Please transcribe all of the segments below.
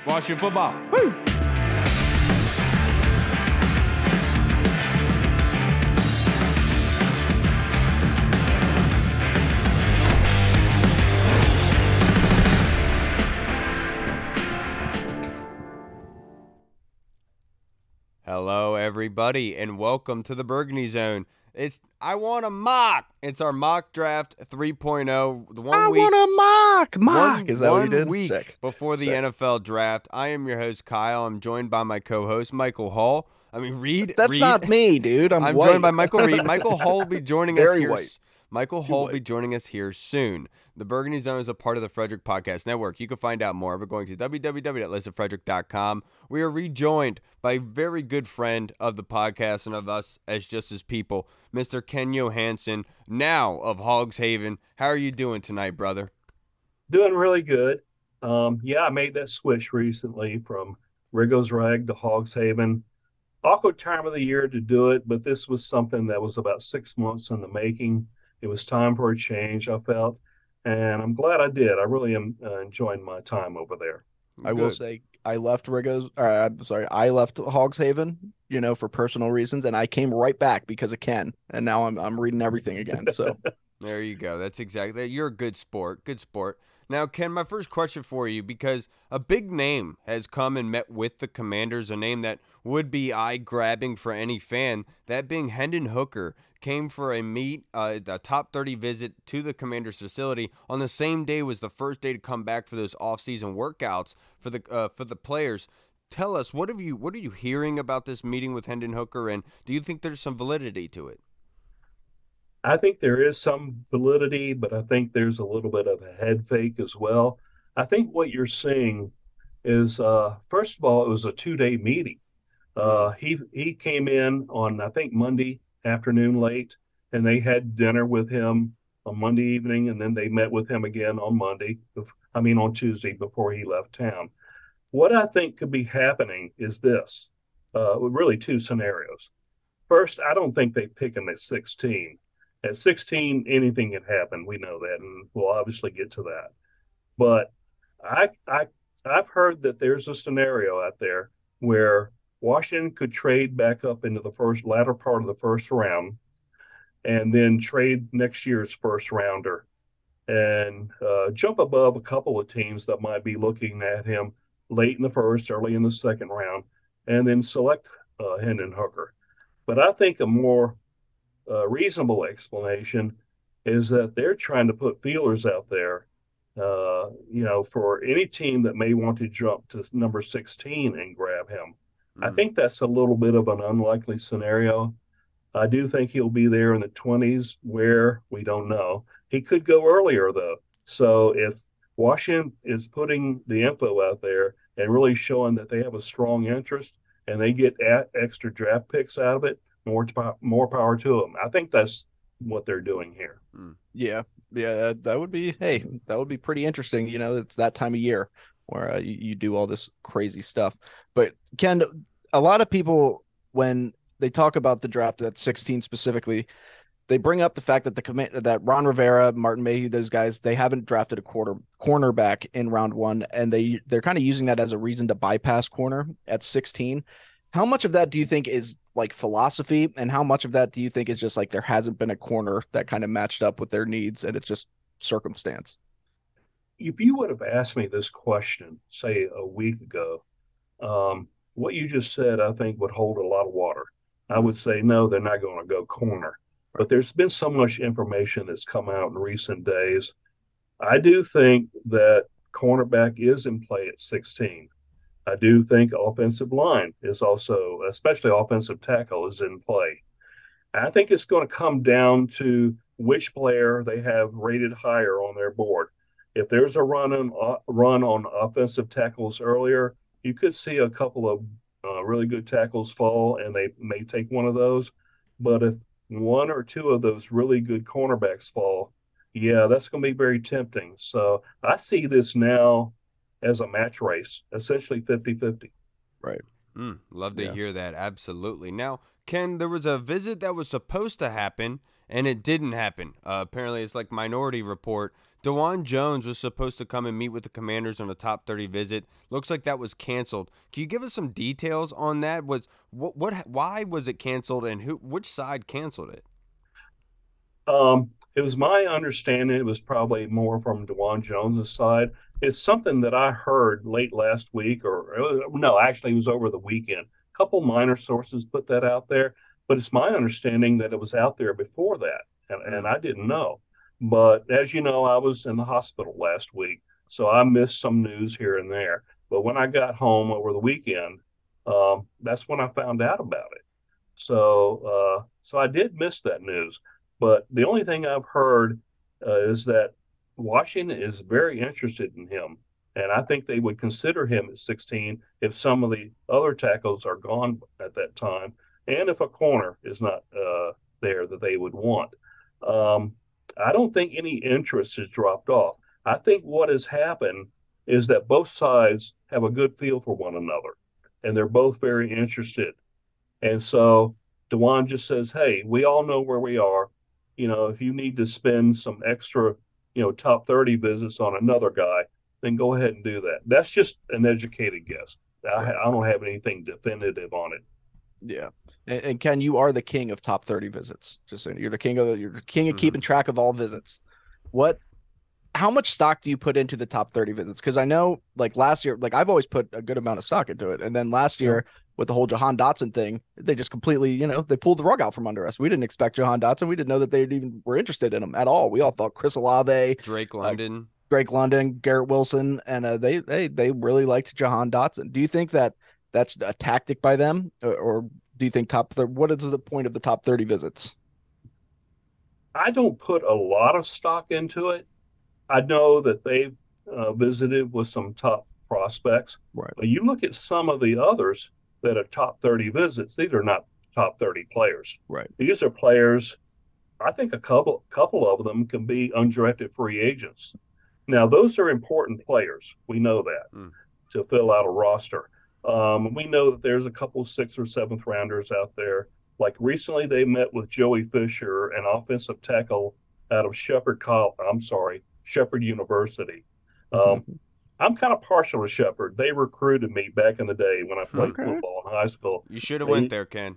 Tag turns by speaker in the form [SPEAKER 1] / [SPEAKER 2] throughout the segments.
[SPEAKER 1] Washington football. Woo! Hello, everybody, and welcome to the Burgundy Zone. I want a mock. It's our mock draft 3.0. The 1 week.
[SPEAKER 2] Want a mock. Is that what you did?
[SPEAKER 1] 1 week
[SPEAKER 2] Sick.
[SPEAKER 1] before the NFL draft. I am your host, Kyle. I'm joined by my co-host, Michael Hall. Reed.
[SPEAKER 2] That's
[SPEAKER 1] Reed.
[SPEAKER 2] not me, dude. I'm white.
[SPEAKER 1] Joined by Michael Reed. Michael Hall will be joining us
[SPEAKER 2] Very
[SPEAKER 1] here.
[SPEAKER 2] white.
[SPEAKER 1] Michael Hall will be joining us here soon. The Burgundy Zone is a part of the Frederick Podcast Network. You can find out more by going to www.listofrederick.com. We are rejoined by a very good friend of the podcast and of us as just as people, Mr. Ken Johannesen, now of Hogs Haven. How are you doing tonight, brother?
[SPEAKER 3] Doing really good. I made that switch recently from Rigo's Rag to Hogs Haven. Awkward time of the year to do it, but this was something that was about 6 months in the making. It was time for a change, I felt, and I'm glad I did. I really am enjoying my time over there.
[SPEAKER 2] I will say I left I left Hogs Haven, for personal reasons, and I came right back because of Ken, and now I'm reading everything again. So
[SPEAKER 1] there you go. That's exactly that. You're a good sport. Good sport. Now, Ken, my first question for you, because a big name has come and met with the Commanders, a name that would be eye-grabbing for any fan, that being Henden Hooker, came for a top 30 visit to the Commanders facility. On the same day was the first day to come back for those off-season workouts for the players. Tell us, what are you hearing about this meeting with Henden Hooker, and do you think there's some validity to it?
[SPEAKER 3] I think there is some validity, but I think there's a little bit of a head fake as well. I think what you're seeing is, first of all, it was a 2-day meeting. He came in on, I think, Monday afternoon late, and they had dinner with him on Monday evening, and then they met with him again on Tuesday before he left town. What I think could be happening is this, really two scenarios. First, I don't think they pick him at 16. At 16, anything can happen. We know that, and we'll obviously get to that. But I've heard that there's a scenario out there where Washington could trade back up into the latter part of the first round and then trade next year's first rounder and jump above a couple of teams that might be looking at him late in the first, early in the second round, and then select Henden Hooker. But I think a more reasonable explanation is that they're trying to put feelers out there, for any team that may want to jump to number 16 and grab him. I think that's a little bit of an unlikely scenario. I do think he'll be there in the 20s, where we don't know. He could go earlier, though. So if Washington is putting the info out there and really showing that they have a strong interest and they get extra draft picks out of it, more power to them. I think that's what they're doing here.
[SPEAKER 2] Yeah, that would be pretty interesting. It's that time of year where you do all this crazy stuff. But Ken, a lot of people, when they talk about the draft at 16 specifically, they bring up the fact that that Ron Rivera, Martin Mayhew, those guys, they haven't drafted a cornerback in round one, and they're kind of using that as a reason to bypass corner at 16. How much of that do you think is like philosophy, and how much of that do you think is just like there hasn't been a corner that kind of matched up with their needs and it's just circumstance?
[SPEAKER 3] If you would have asked me this question, say a week ago, what you just said, I think would hold a lot of water. I would say, no, they're not going to go corner. But there's been so much information that's come out in recent days. I do think that cornerback is in play at 16. I do think offensive line is also, especially offensive tackle, is in play. I think it's going to come down to which player they have rated higher on their board. If there's a run on offensive tackles earlier, you could see a couple of really good tackles fall, and they may take one of those. But if one or two of those really good cornerbacks fall, that's going to be very tempting. So I see this now as a match race, essentially 50-50.
[SPEAKER 2] Right.
[SPEAKER 1] Love to hear that. Absolutely. Now, Ken, there was a visit that was supposed to happen, and it didn't happen. Apparently, it's like Minority Report. DeJuan Jones was supposed to come and meet with the Commanders on a top 30 visit. Looks like that was canceled. Can you give us some details on that? Why was it canceled, and which side canceled it?
[SPEAKER 3] It was my understanding it was probably more from DeJuan Jones' side. It's something that I heard late last week, or no, actually, it was over the weekend. A couple minor sources put that out there, but it's my understanding that it was out there before that, and I didn't know. But as you know, I was in the hospital last week, so I missed some news here and there. But when I got home over the weekend, that's when I found out about it. So I did miss that news. But the only thing I've heard is that Washington is very interested in him. And I think they would consider him at 16 if some of the other tackles are gone at that time, and if a corner is not there that they would want. I don't think any interest has dropped off. I think what has happened is that both sides have a good feel for one another, and they're both very interested. And so DeJuan just says, hey, we all know where we are. If you need to spend some extra, top 30 visits on another guy, then go ahead and do that. That's just an educated guess. I don't have anything definitive on it.
[SPEAKER 2] Yeah. And Ken, you are the king of top 30 visits. Just saying, you're the king of keeping track of all visits. How much stock do you put into the top 30 visits? Because I know, like last year, like I've always put a good amount of stock into it. And then last year with the whole Jahan Dotson thing, they just completely, they pulled the rug out from under us. We didn't expect Jahan Dotson. We didn't know that they even were interested in him at all. We all thought Chris Olave,
[SPEAKER 1] Drake London,
[SPEAKER 2] Garrett Wilson, and they really liked Jahan Dotson. Do you think that that's a tactic by them, or do you think what is the point of the top 30 visits?
[SPEAKER 3] I don't put a lot of stock into it. I know that they've visited with some top prospects.
[SPEAKER 2] Right.
[SPEAKER 3] But you look at some of the others that are top 30 visits, these are not top 30 players.
[SPEAKER 2] Right.
[SPEAKER 3] These are players, I think a couple of them can be undrafted free agents. Now, those are important players. We know that to fill out a roster. We know that there's a couple 6th or 7th rounders out there. Like recently, they met with Joey Fisher, an offensive tackle out of Shepherd University. I'm kind of partial to Shepherd. They recruited me back in the day when I played football in high school.
[SPEAKER 1] You should have went there, Ken.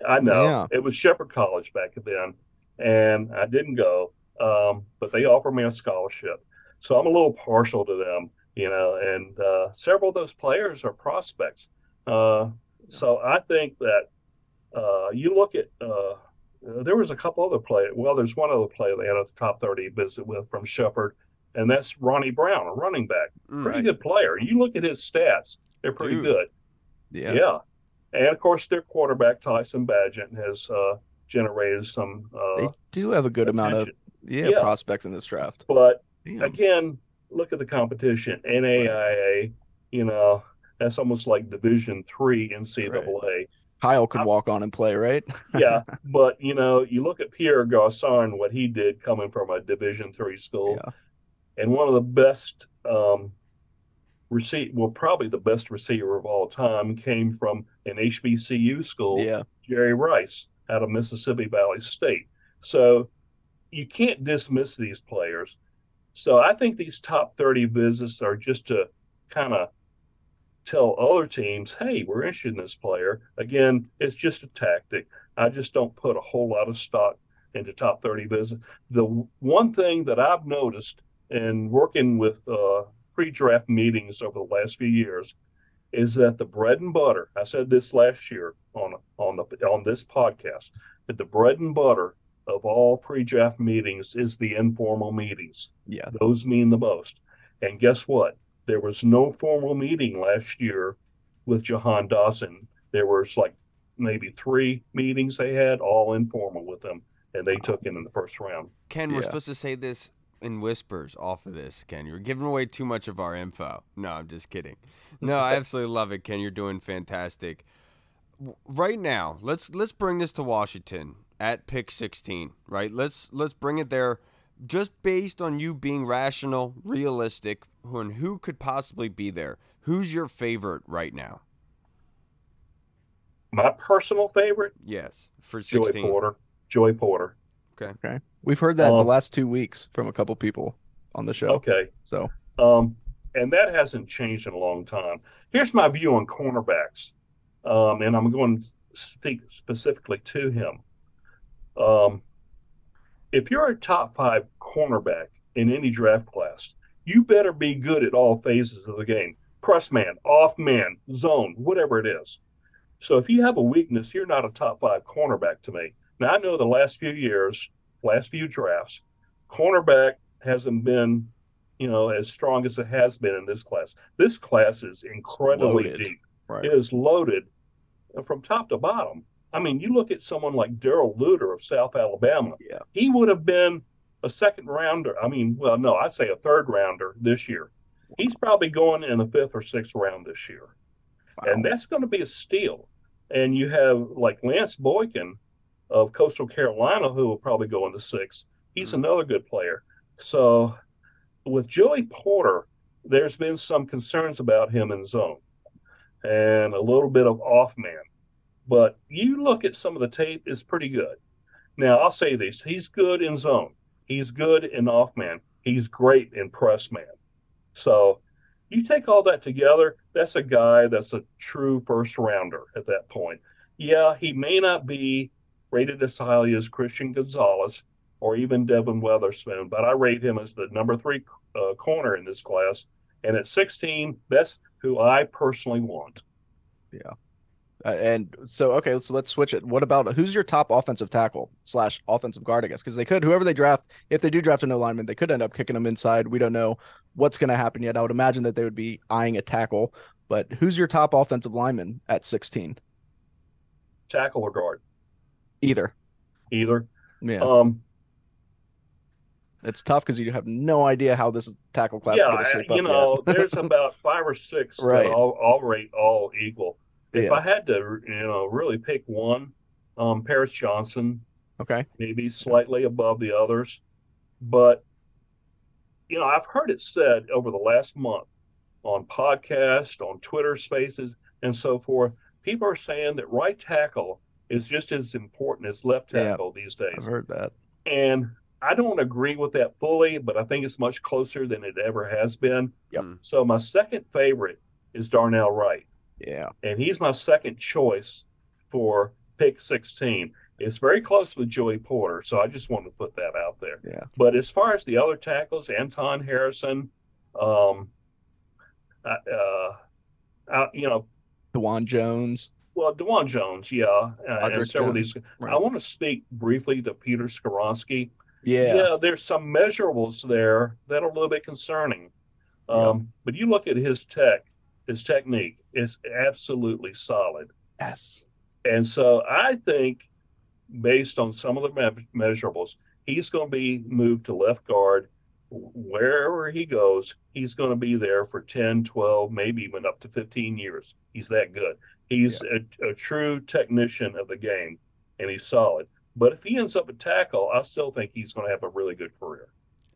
[SPEAKER 3] I know. Yeah. It was Shepherd College back then, and I didn't go, but they offered me a scholarship. So I'm a little partial to them, and several of those players are prospects. So I think that you look at there was a couple other players. Well, there's one other player they had a top 30 visit with from Shepherd, and that's Ronnie Brown, a running back. Pretty good player. You look at his stats, they're pretty good. Yeah. And, of course, their quarterback, Tyson Bagent, has generated some
[SPEAKER 2] they do have a good amount of prospects in this draft.
[SPEAKER 3] But, again, look at the competition. NAIA, that's almost like Division III NCAA.
[SPEAKER 2] Right. Kyle could walk on and play, right?
[SPEAKER 3] Yeah, but, you look at Pierre Garçon, what he did coming from a Division III school. Yeah. And one of the best probably the best receiver of all time came from an HBCU school, Jerry Rice, out of Mississippi Valley State. So you can't dismiss these players. So I think these top 30 visits are just to kind of tell other teams, hey, we're interested in this player. Again, it's just a tactic. I just don't put a whole lot of stock into top 30 visits. The one thing that I've noticed in working with pre-draft meetings over the last few years is that the bread and butter, I said this last year on this podcast, that the bread and butter of all pre-draft meetings is the informal meetings.
[SPEAKER 2] Yeah.
[SPEAKER 3] Those mean the most. And guess what? There was no formal meeting last year with Jahan Dotson. There was like maybe 3 meetings they had, all informal with them, and they took him in the first round.
[SPEAKER 1] Ken, we're supposed to say this in whispers off of this, Ken. You're giving away too much of our info. No, I'm just kidding. No, I absolutely love it, Ken. You're doing fantastic. Right now, let's bring this to Washington at pick 16, right? Let's bring it there just based on you being rational, realistic, and who could possibly be there. Who's your favorite right now?
[SPEAKER 3] My personal favorite,
[SPEAKER 1] Yes, for
[SPEAKER 3] Joey
[SPEAKER 1] 16.
[SPEAKER 3] Porter. Joey Porter.
[SPEAKER 1] Okay.
[SPEAKER 2] Okay. We've heard that the
[SPEAKER 3] Um,
[SPEAKER 2] last 2 weeks from a couple people on the show.
[SPEAKER 3] okay.
[SPEAKER 2] So,
[SPEAKER 3] Um, and that hasn't changed in a long time. Here's my view on cornerbacks, and I'm going to speak specifically to him. Um, if you're a top five cornerback in any draft class, you better be good at all phases of the game: press man, off man, zone, whatever it is. So if you have a weakness, you're not a top five cornerback to me. Now, I know the last few years, last few drafts, cornerback hasn't been, as strong as it has been in this class. This class is
[SPEAKER 2] it's
[SPEAKER 3] incredibly
[SPEAKER 2] loaded.
[SPEAKER 3] deep.
[SPEAKER 2] Right.
[SPEAKER 3] It is loaded from top to bottom. I mean, you look at someone like Darrell Luter of South Alabama.
[SPEAKER 2] Yeah.
[SPEAKER 3] He would have been a second rounder. I mean, well, no, I'd say a third rounder this year. He's probably going in the fifth or sixth round this year.
[SPEAKER 2] Wow.
[SPEAKER 3] And that's going to be a steal. And you have like Lance Boykin of Coastal Carolina, who will probably go in the sixth. He's another good player. So with Joey Porter, there's been some concerns about him in zone and a little bit of off man. But you look at some of the tape, it's pretty good. Now, I'll say this: he's good in zone, he's good in off man, he's great in press man. So you take all that together, that's a guy that's a true first rounder at that point. Yeah, he may not be rated as highly as Christian Gonzalez or even Devin Weatherspoon, but I rate him as the number three corner in this class. And at 16, that's who I personally want.
[SPEAKER 2] Yeah. And so, okay, so let's switch it. What about who's your top offensive tackle / offensive guard, I guess? Because they could, whoever they draft, if they do draft a no lineman, they could end up kicking them inside. We don't know what's going to happen yet. I would imagine that they would be eyeing a tackle. But who's your top offensive lineman at 16?
[SPEAKER 3] Tackle or guard?
[SPEAKER 2] Either.
[SPEAKER 3] Either.
[SPEAKER 2] Yeah. It's tough because you have no idea how this tackle class is going to shape up yet.
[SPEAKER 3] There's about 5 or 6
[SPEAKER 2] right.
[SPEAKER 3] that I'll rate all equal. If
[SPEAKER 2] Yeah.
[SPEAKER 3] I had to, really pick one, Paris Johnson,
[SPEAKER 2] Okay.
[SPEAKER 3] maybe slightly above the others. But, I've heard it said over the last month on podcasts, on Twitter spaces, and so forth, people are saying that right tackle is just as important as left tackle these days.
[SPEAKER 2] I've heard that.
[SPEAKER 3] And I don't agree with that fully, but I think it's much closer than it ever has been.
[SPEAKER 2] Yep.
[SPEAKER 3] So my second favorite is Darnell Wright.
[SPEAKER 2] Yeah.
[SPEAKER 3] And he's my second choice for pick 16. It's very close with Joey Porter, so I just wanted to put that out there.
[SPEAKER 2] Yeah.
[SPEAKER 3] But as far as the other tackles, Anton Harrison,
[SPEAKER 2] DeJuan Jones.
[SPEAKER 3] Well, DeJuan Jones, yeah, and several of these.
[SPEAKER 2] Right.
[SPEAKER 3] I want to speak briefly to Peter Skoronsky.
[SPEAKER 2] Yeah,
[SPEAKER 3] there's some measurables there that are a little bit concerning. But you look at his technique is absolutely solid.
[SPEAKER 2] Yes.
[SPEAKER 3] And so I think, based on some of the measurables, he's going to be moved to left guard. Wherever he goes, he's going to be there for 10, 12, maybe even up to 15 years. He's that good. He's a true technician of the game, and he's solid. But if he ends up at tackle, I still think he's going to have a really good career.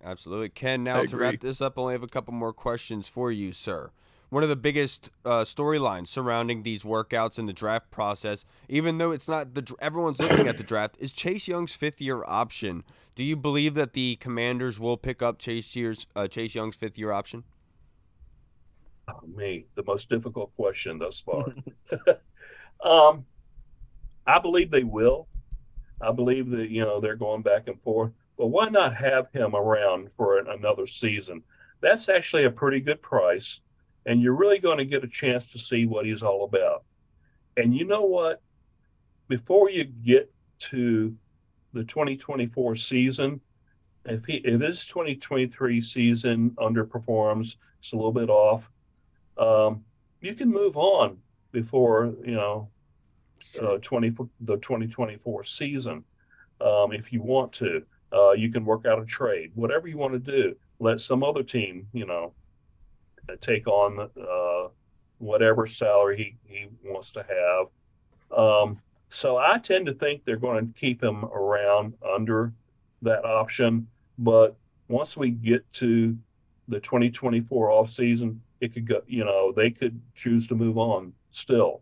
[SPEAKER 1] Absolutely. Ken, now to wrap this up, I only have a couple more questions for you, sir. One of the biggest storylines surrounding these workouts and the draft process, even though it's not everyone's looking at the draft, is Chase Young's fifth-year option. Do you believe that the Commanders will pick up Chase Young's fifth-year option?
[SPEAKER 3] Oh, the most difficult question thus far. I believe they will. I believe that they're going back and forth. But why not have him around for another season? That's actually a pretty good price, and you're really going to get a chance to see what he's all about. And you know what? Before you get to the 2024 season, if his 2023 season underperforms, it's a little bit off, you can move on before the 2024 season if you want to. You can work out a trade, whatever you want to do. Let some other team, take on whatever salary he wants to have. So I tend to think they're going to keep him around under that option. But once we get to the 2024 offseason, it could go, they could choose to move on still.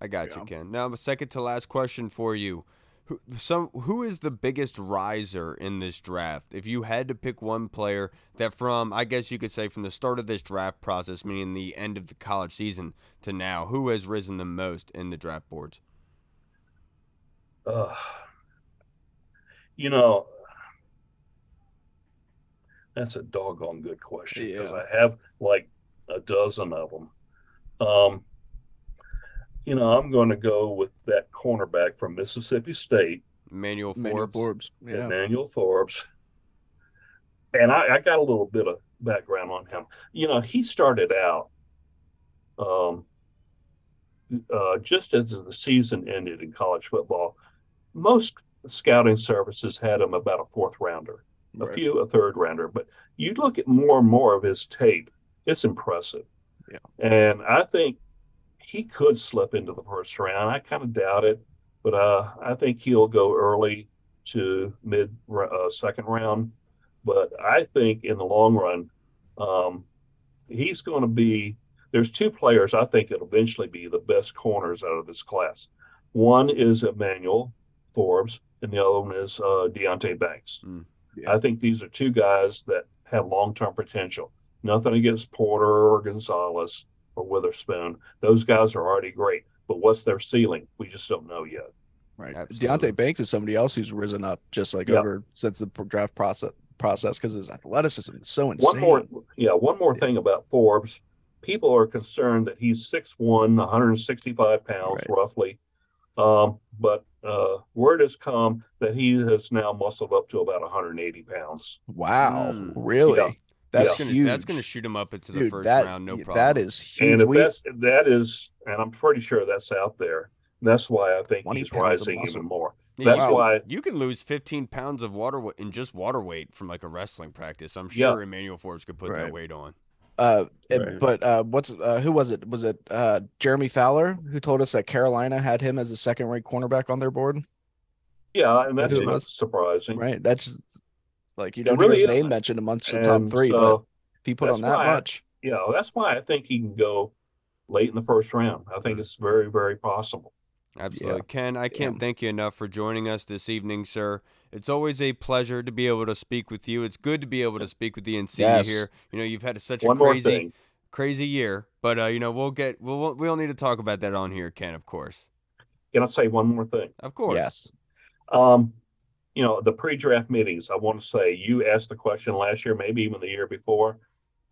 [SPEAKER 1] I got you, Ken. Now, a second to last question for you. Who is the biggest riser in this draft? If you had to pick one player that from, I guess you could say from the start of this draft process, meaning the end of the college season to now, who has risen the most in the draft boards?
[SPEAKER 3] You know, that's a doggone good question because I have like a dozen of them. I'm going to go with that cornerback from Mississippi State,
[SPEAKER 1] Emmanuel
[SPEAKER 2] Forbes. Yeah.
[SPEAKER 3] Emmanuel Forbes. And I got a little bit of background on him. He started out just as the season ended in college football. Most scouting services had him about a fourth rounder, a few a third rounder. But you look at more and more of his tape, it's impressive.
[SPEAKER 2] Yeah.
[SPEAKER 3] And I think he could slip into the first round. I kind of doubt it, but I think he'll go early to mid second round. But I think in the long run, he's going to be. There's two players I think that'll eventually be the best corners out of this class. One is Emmanuel Forbes, and the other one is Deonte Banks.
[SPEAKER 2] Yeah.
[SPEAKER 3] I think these are two guys that have long-term potential. Nothing against Porter or Gonzalez or Witherspoon. Those guys are already great, but what's their ceiling? We just don't know yet.
[SPEAKER 2] Right.
[SPEAKER 1] Absolutely.
[SPEAKER 2] Deonte Banks is somebody else who's risen up just like over since the draft process because his athleticism is so insane.
[SPEAKER 3] One more thing about Forbes. People are concerned that he's 6'1", 165 pounds roughly. But word has come that he has now muscled up to about 180 pounds.
[SPEAKER 2] Wow. Really? Yeah. That's huge.
[SPEAKER 1] That's going to shoot him up into the first round, no problem.
[SPEAKER 2] That is huge.
[SPEAKER 3] And and I'm pretty sure that's out there. That's why I think he's rising even more. That's why
[SPEAKER 1] you can lose 15 pounds of water weight from like a wrestling practice. I'm sure Emmanuel Forbes could put that weight on.
[SPEAKER 2] But who was it? Was it Jeremy Fowler who told us that Carolina had him as a second-ranked cornerback on their board?
[SPEAKER 3] Yeah, and that's not surprising.
[SPEAKER 2] Right. That's like you don't hear his name mentioned amongst the top three, but if he put on that much.
[SPEAKER 3] That's why I think he can go late in the first round. I think it's very, very possible.
[SPEAKER 1] Absolutely. Yeah. Ken, I can't thank you enough for joining us this evening, sir. It's always a pleasure to be able to speak with you. It's good to be able to speak with you and see you here. You've had such a crazy year, but we'll need to talk about that on here, Ken, of course.
[SPEAKER 3] Can I say one more thing?
[SPEAKER 1] Of course.
[SPEAKER 2] Yes.
[SPEAKER 3] The pre-draft meetings, I want to say you asked the question last year, maybe even the year before.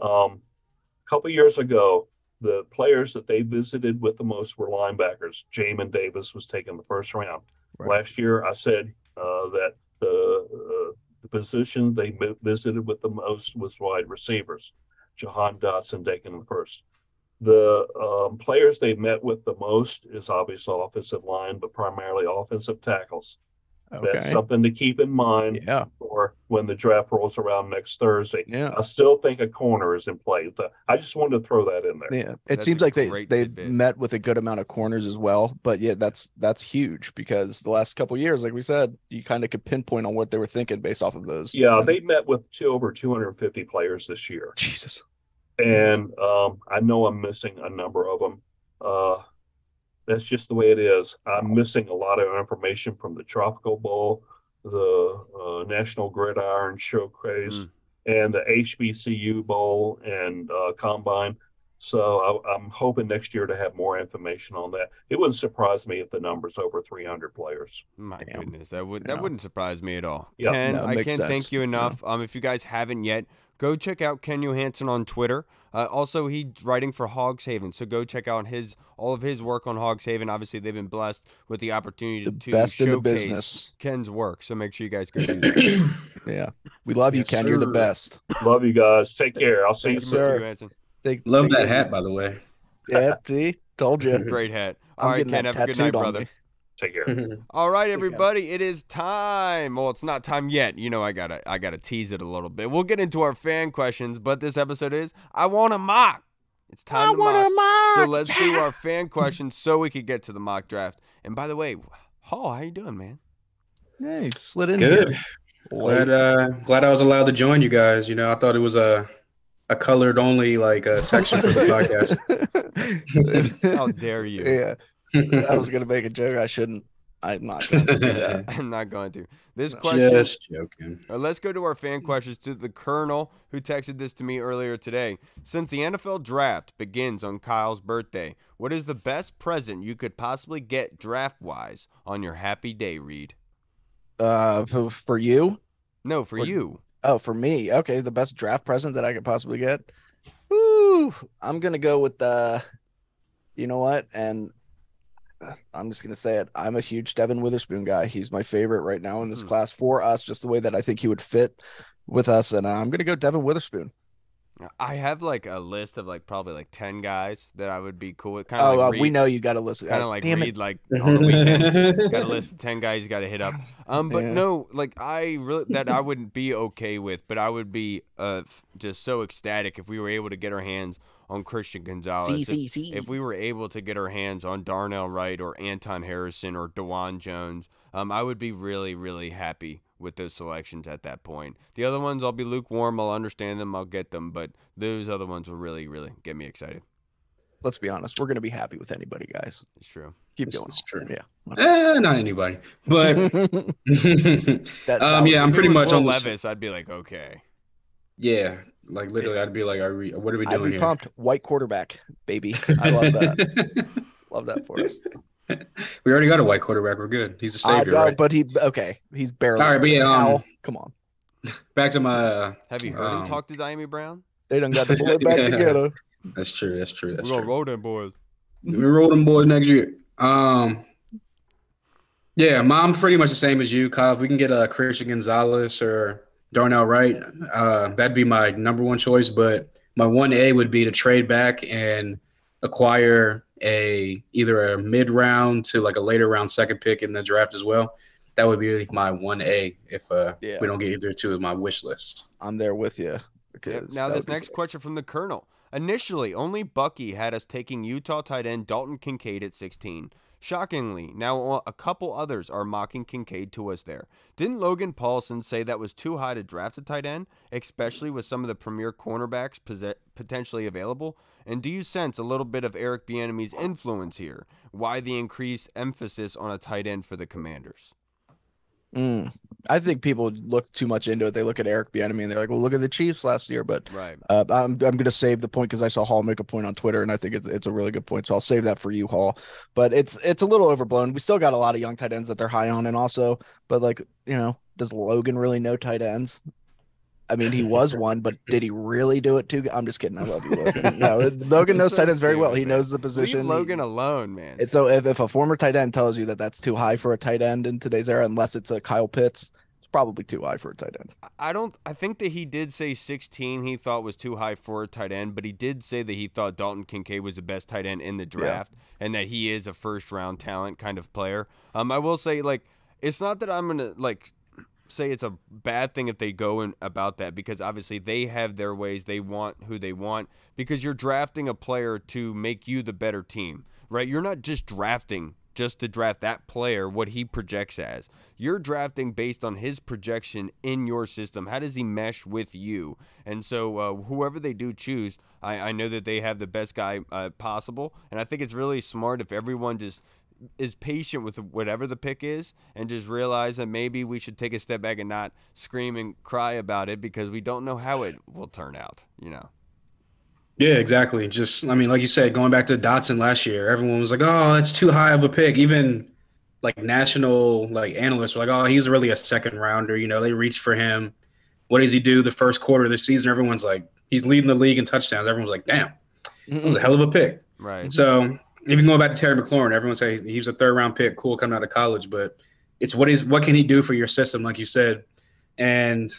[SPEAKER 3] A couple of years ago, the players that they visited with the most were linebackers. Jamin Davis was taken the first round. Right. Last year, I said that the position they visited with the most was wide receivers. Jahan Dotson taken the first. The players they met with the most is obviously offensive line, but primarily offensive tackles. Okay. That's something to keep in mind for when the draft rolls around next Thursday. Yeah. I still think a corner is in play. I just wanted to throw that in there.
[SPEAKER 2] Yeah, it seems like they've met with a good amount of corners as well. But that's huge because the last couple of years, like we said, you kind of could pinpoint on what they were thinking based off of those.
[SPEAKER 3] Yeah, they met with over 250 players this year.
[SPEAKER 2] Jesus.
[SPEAKER 3] And I know I'm missing a number of them. That's just the way it is. I'm missing a lot of information from the Tropical Bowl, the National Gridiron Showcase, and the HBCU Bowl and Combine. So I'm hoping next year to have more information on that. It wouldn't surprise me if the number's over 300 players.
[SPEAKER 1] My goodness, that wouldn't surprise me at all. Yep. Ken, I can't thank you enough. If you guys haven't yet, go check out Ken Johannesen on Twitter. Also, he's writing for Hogs Haven, so go check out all of his work on Hogs Haven. Obviously, they've been blessed with the opportunity to showcase Ken's work, so make sure you guys go do that.
[SPEAKER 2] Yeah, we love you, Ken. Sir. You're the best.
[SPEAKER 3] Love you guys. Take care. I'll see you
[SPEAKER 2] soon.
[SPEAKER 4] Love that hat, by the way.
[SPEAKER 2] Yeah, see, told you.
[SPEAKER 1] Great hat. All right, Ken. Have a good night, brother.
[SPEAKER 3] Take care.
[SPEAKER 1] All right, everybody, it is time. Well, it's not time yet. I gotta tease it a little bit. We'll get into our fan questions, but this episode is I Want a Mock. It's time to mock. So let's do our fan questions so we could get to the mock draft. And by the way, Hall, how you doing, man?
[SPEAKER 2] Hey, slid in
[SPEAKER 4] good.
[SPEAKER 2] Here.
[SPEAKER 4] Glad I was allowed to join you guys. I thought it was a colored only section for the podcast.
[SPEAKER 1] How dare you?
[SPEAKER 2] Yeah. I was gonna make a joke. I shouldn't. I'm not going to do that.
[SPEAKER 1] I'm not going to. This
[SPEAKER 2] No.
[SPEAKER 1] question.
[SPEAKER 4] Just joking.
[SPEAKER 1] Let's go to our fan questions to the Colonel, who texted this to me earlier today. Since the NFL draft begins on Kyle's birthday, what is the best present you could possibly get draft-wise on your happy day, Reed?
[SPEAKER 2] For you?
[SPEAKER 1] No, for you.
[SPEAKER 2] Oh, for me. Okay, the best draft present that I could possibly get. Ooh, I'm gonna go with you know what? And I'm just gonna say it. I'm a huge Devin Witherspoon guy. He's my favorite right now in this class for us, just the way that I think he would fit with us. And I'm gonna go Devin Witherspoon.
[SPEAKER 1] I have like a list of like probably like 10 guys that I would be cool with. Kind of like Reed,
[SPEAKER 2] we know you got to listen.
[SPEAKER 1] kind of like
[SPEAKER 2] damn
[SPEAKER 1] Reed,
[SPEAKER 2] it.
[SPEAKER 1] like on the weekends. Got a list of 10 guys you got to hit up. But
[SPEAKER 2] Yeah.
[SPEAKER 1] no, like I wouldn't be okay with, but I would be just so ecstatic if we were able to get our hands on Christian Gonzalez. If we were able to get our hands on Darnell Wright or Anton Harrison or DeJuan Jones, I would be really, really happy with those selections at that point. The other ones, I'll be lukewarm. I'll understand them. I'll get them. But those other ones will really, really get me excited.
[SPEAKER 2] Let's be honest. We're gonna be happy with anybody, guys.
[SPEAKER 1] It's true.
[SPEAKER 2] Keep going.
[SPEAKER 4] It's true.
[SPEAKER 2] Yeah.
[SPEAKER 4] Not anybody, but
[SPEAKER 2] That
[SPEAKER 4] yeah, I'm
[SPEAKER 1] If it
[SPEAKER 4] pretty
[SPEAKER 1] was
[SPEAKER 4] much
[SPEAKER 1] Will
[SPEAKER 4] on the
[SPEAKER 1] Levis, I'd be like, okay.
[SPEAKER 4] Yeah, like literally, I'd be like, what are we
[SPEAKER 2] I'd
[SPEAKER 4] doing
[SPEAKER 2] be
[SPEAKER 4] here?
[SPEAKER 2] pumped. White quarterback, baby. I love that. Love that for us.
[SPEAKER 4] We already got a white quarterback. We're good. He's a savior, right?
[SPEAKER 2] But he's barely.
[SPEAKER 4] All right, but yeah,
[SPEAKER 2] Al, come on.
[SPEAKER 4] back to my.
[SPEAKER 1] Have you heard him talk to Diami Brown?
[SPEAKER 2] They done got the boy back
[SPEAKER 4] Yeah.
[SPEAKER 2] together.
[SPEAKER 4] That's true. That's true. That's
[SPEAKER 1] We're gonna
[SPEAKER 4] true.
[SPEAKER 1] roll them boys.
[SPEAKER 4] We roll them boys next year. Yeah, I'm pretty much the same as you, Kyle. If we can get a Christian Gonzalez or Darnell Wright, that'd be my number one choice. But my 1A would be to trade back and acquire either a mid round to like a later round second pick in the draft as well. That would be my 1A if we don't get either two of my wish list.
[SPEAKER 2] I'm there with you.
[SPEAKER 1] Yep. Now this next question from the Colonel. Initially, only Bucky had us taking Utah tight end Dalton Kincaid at 16. Shockingly, now a couple others are mocking Kincaid to us there. Didn't Logan Paulson say that was too high to draft a tight end, especially with some of the premier cornerbacks potentially available? And do you sense a little bit of Eric Bieniemy's influence here? Why the increased emphasis on a tight end for the Commanders?
[SPEAKER 2] I think people look too much into it. They look at Eric Bieniemy and they're like, "Well, look at the Chiefs last year." But
[SPEAKER 1] right.
[SPEAKER 2] I'm going to save the point because I saw Hall make a point on Twitter, and I think it's a really good point. So I'll save that for you, Hall. But it's a little overblown. We still got a lot of young tight ends that they're high on, and also, but like does Logan really know tight ends? I mean, he was one, but did he really do it too? I'm just kidding. I love you, Logan. No, Logan knows tight ends very well. He knows the position.
[SPEAKER 1] Leave Logan alone, man.
[SPEAKER 2] And so if a former tight end tells you that that's too high for a tight end in today's era, unless it's a Kyle Pitts, it's probably too high for a tight end.
[SPEAKER 1] I think that he did say 16 he thought was too high for a tight end, but he did say that he thought Dalton Kincaid was the best tight end in the draft and that he is a first-round talent kind of player. I will say, like, it's not that I'm going to, like, say it's a bad thing if they go in about that, because obviously they have their ways. They want who they want, because you're drafting a player to make you the better team, right? You're not just drafting just to draft that player, what he projects as. You're drafting based on his projection in your system. How does he mesh with you? And so whoever they do choose, I know that they have the best guy possible, and I think it's really smart if everyone just is patient with whatever the pick is and just realize that maybe we should take a step back and not scream and cry about it, because we don't know how it will turn out,
[SPEAKER 4] Yeah, exactly. Just, I mean, like you said, going back to Dotson last year, everyone was like, oh, that's too high of a pick. Even like national analysts were like, oh, he's really a second rounder. They reached for him. What does he do the first quarter of the season? Everyone's like, he's leading the league in touchdowns. Everyone's like, damn, that was a hell of a pick.
[SPEAKER 1] Right.
[SPEAKER 4] So even going back to Terry McLaurin, everyone say he was a third-round pick, cool, coming out of college. But it's what can he do for your system, like you said. And,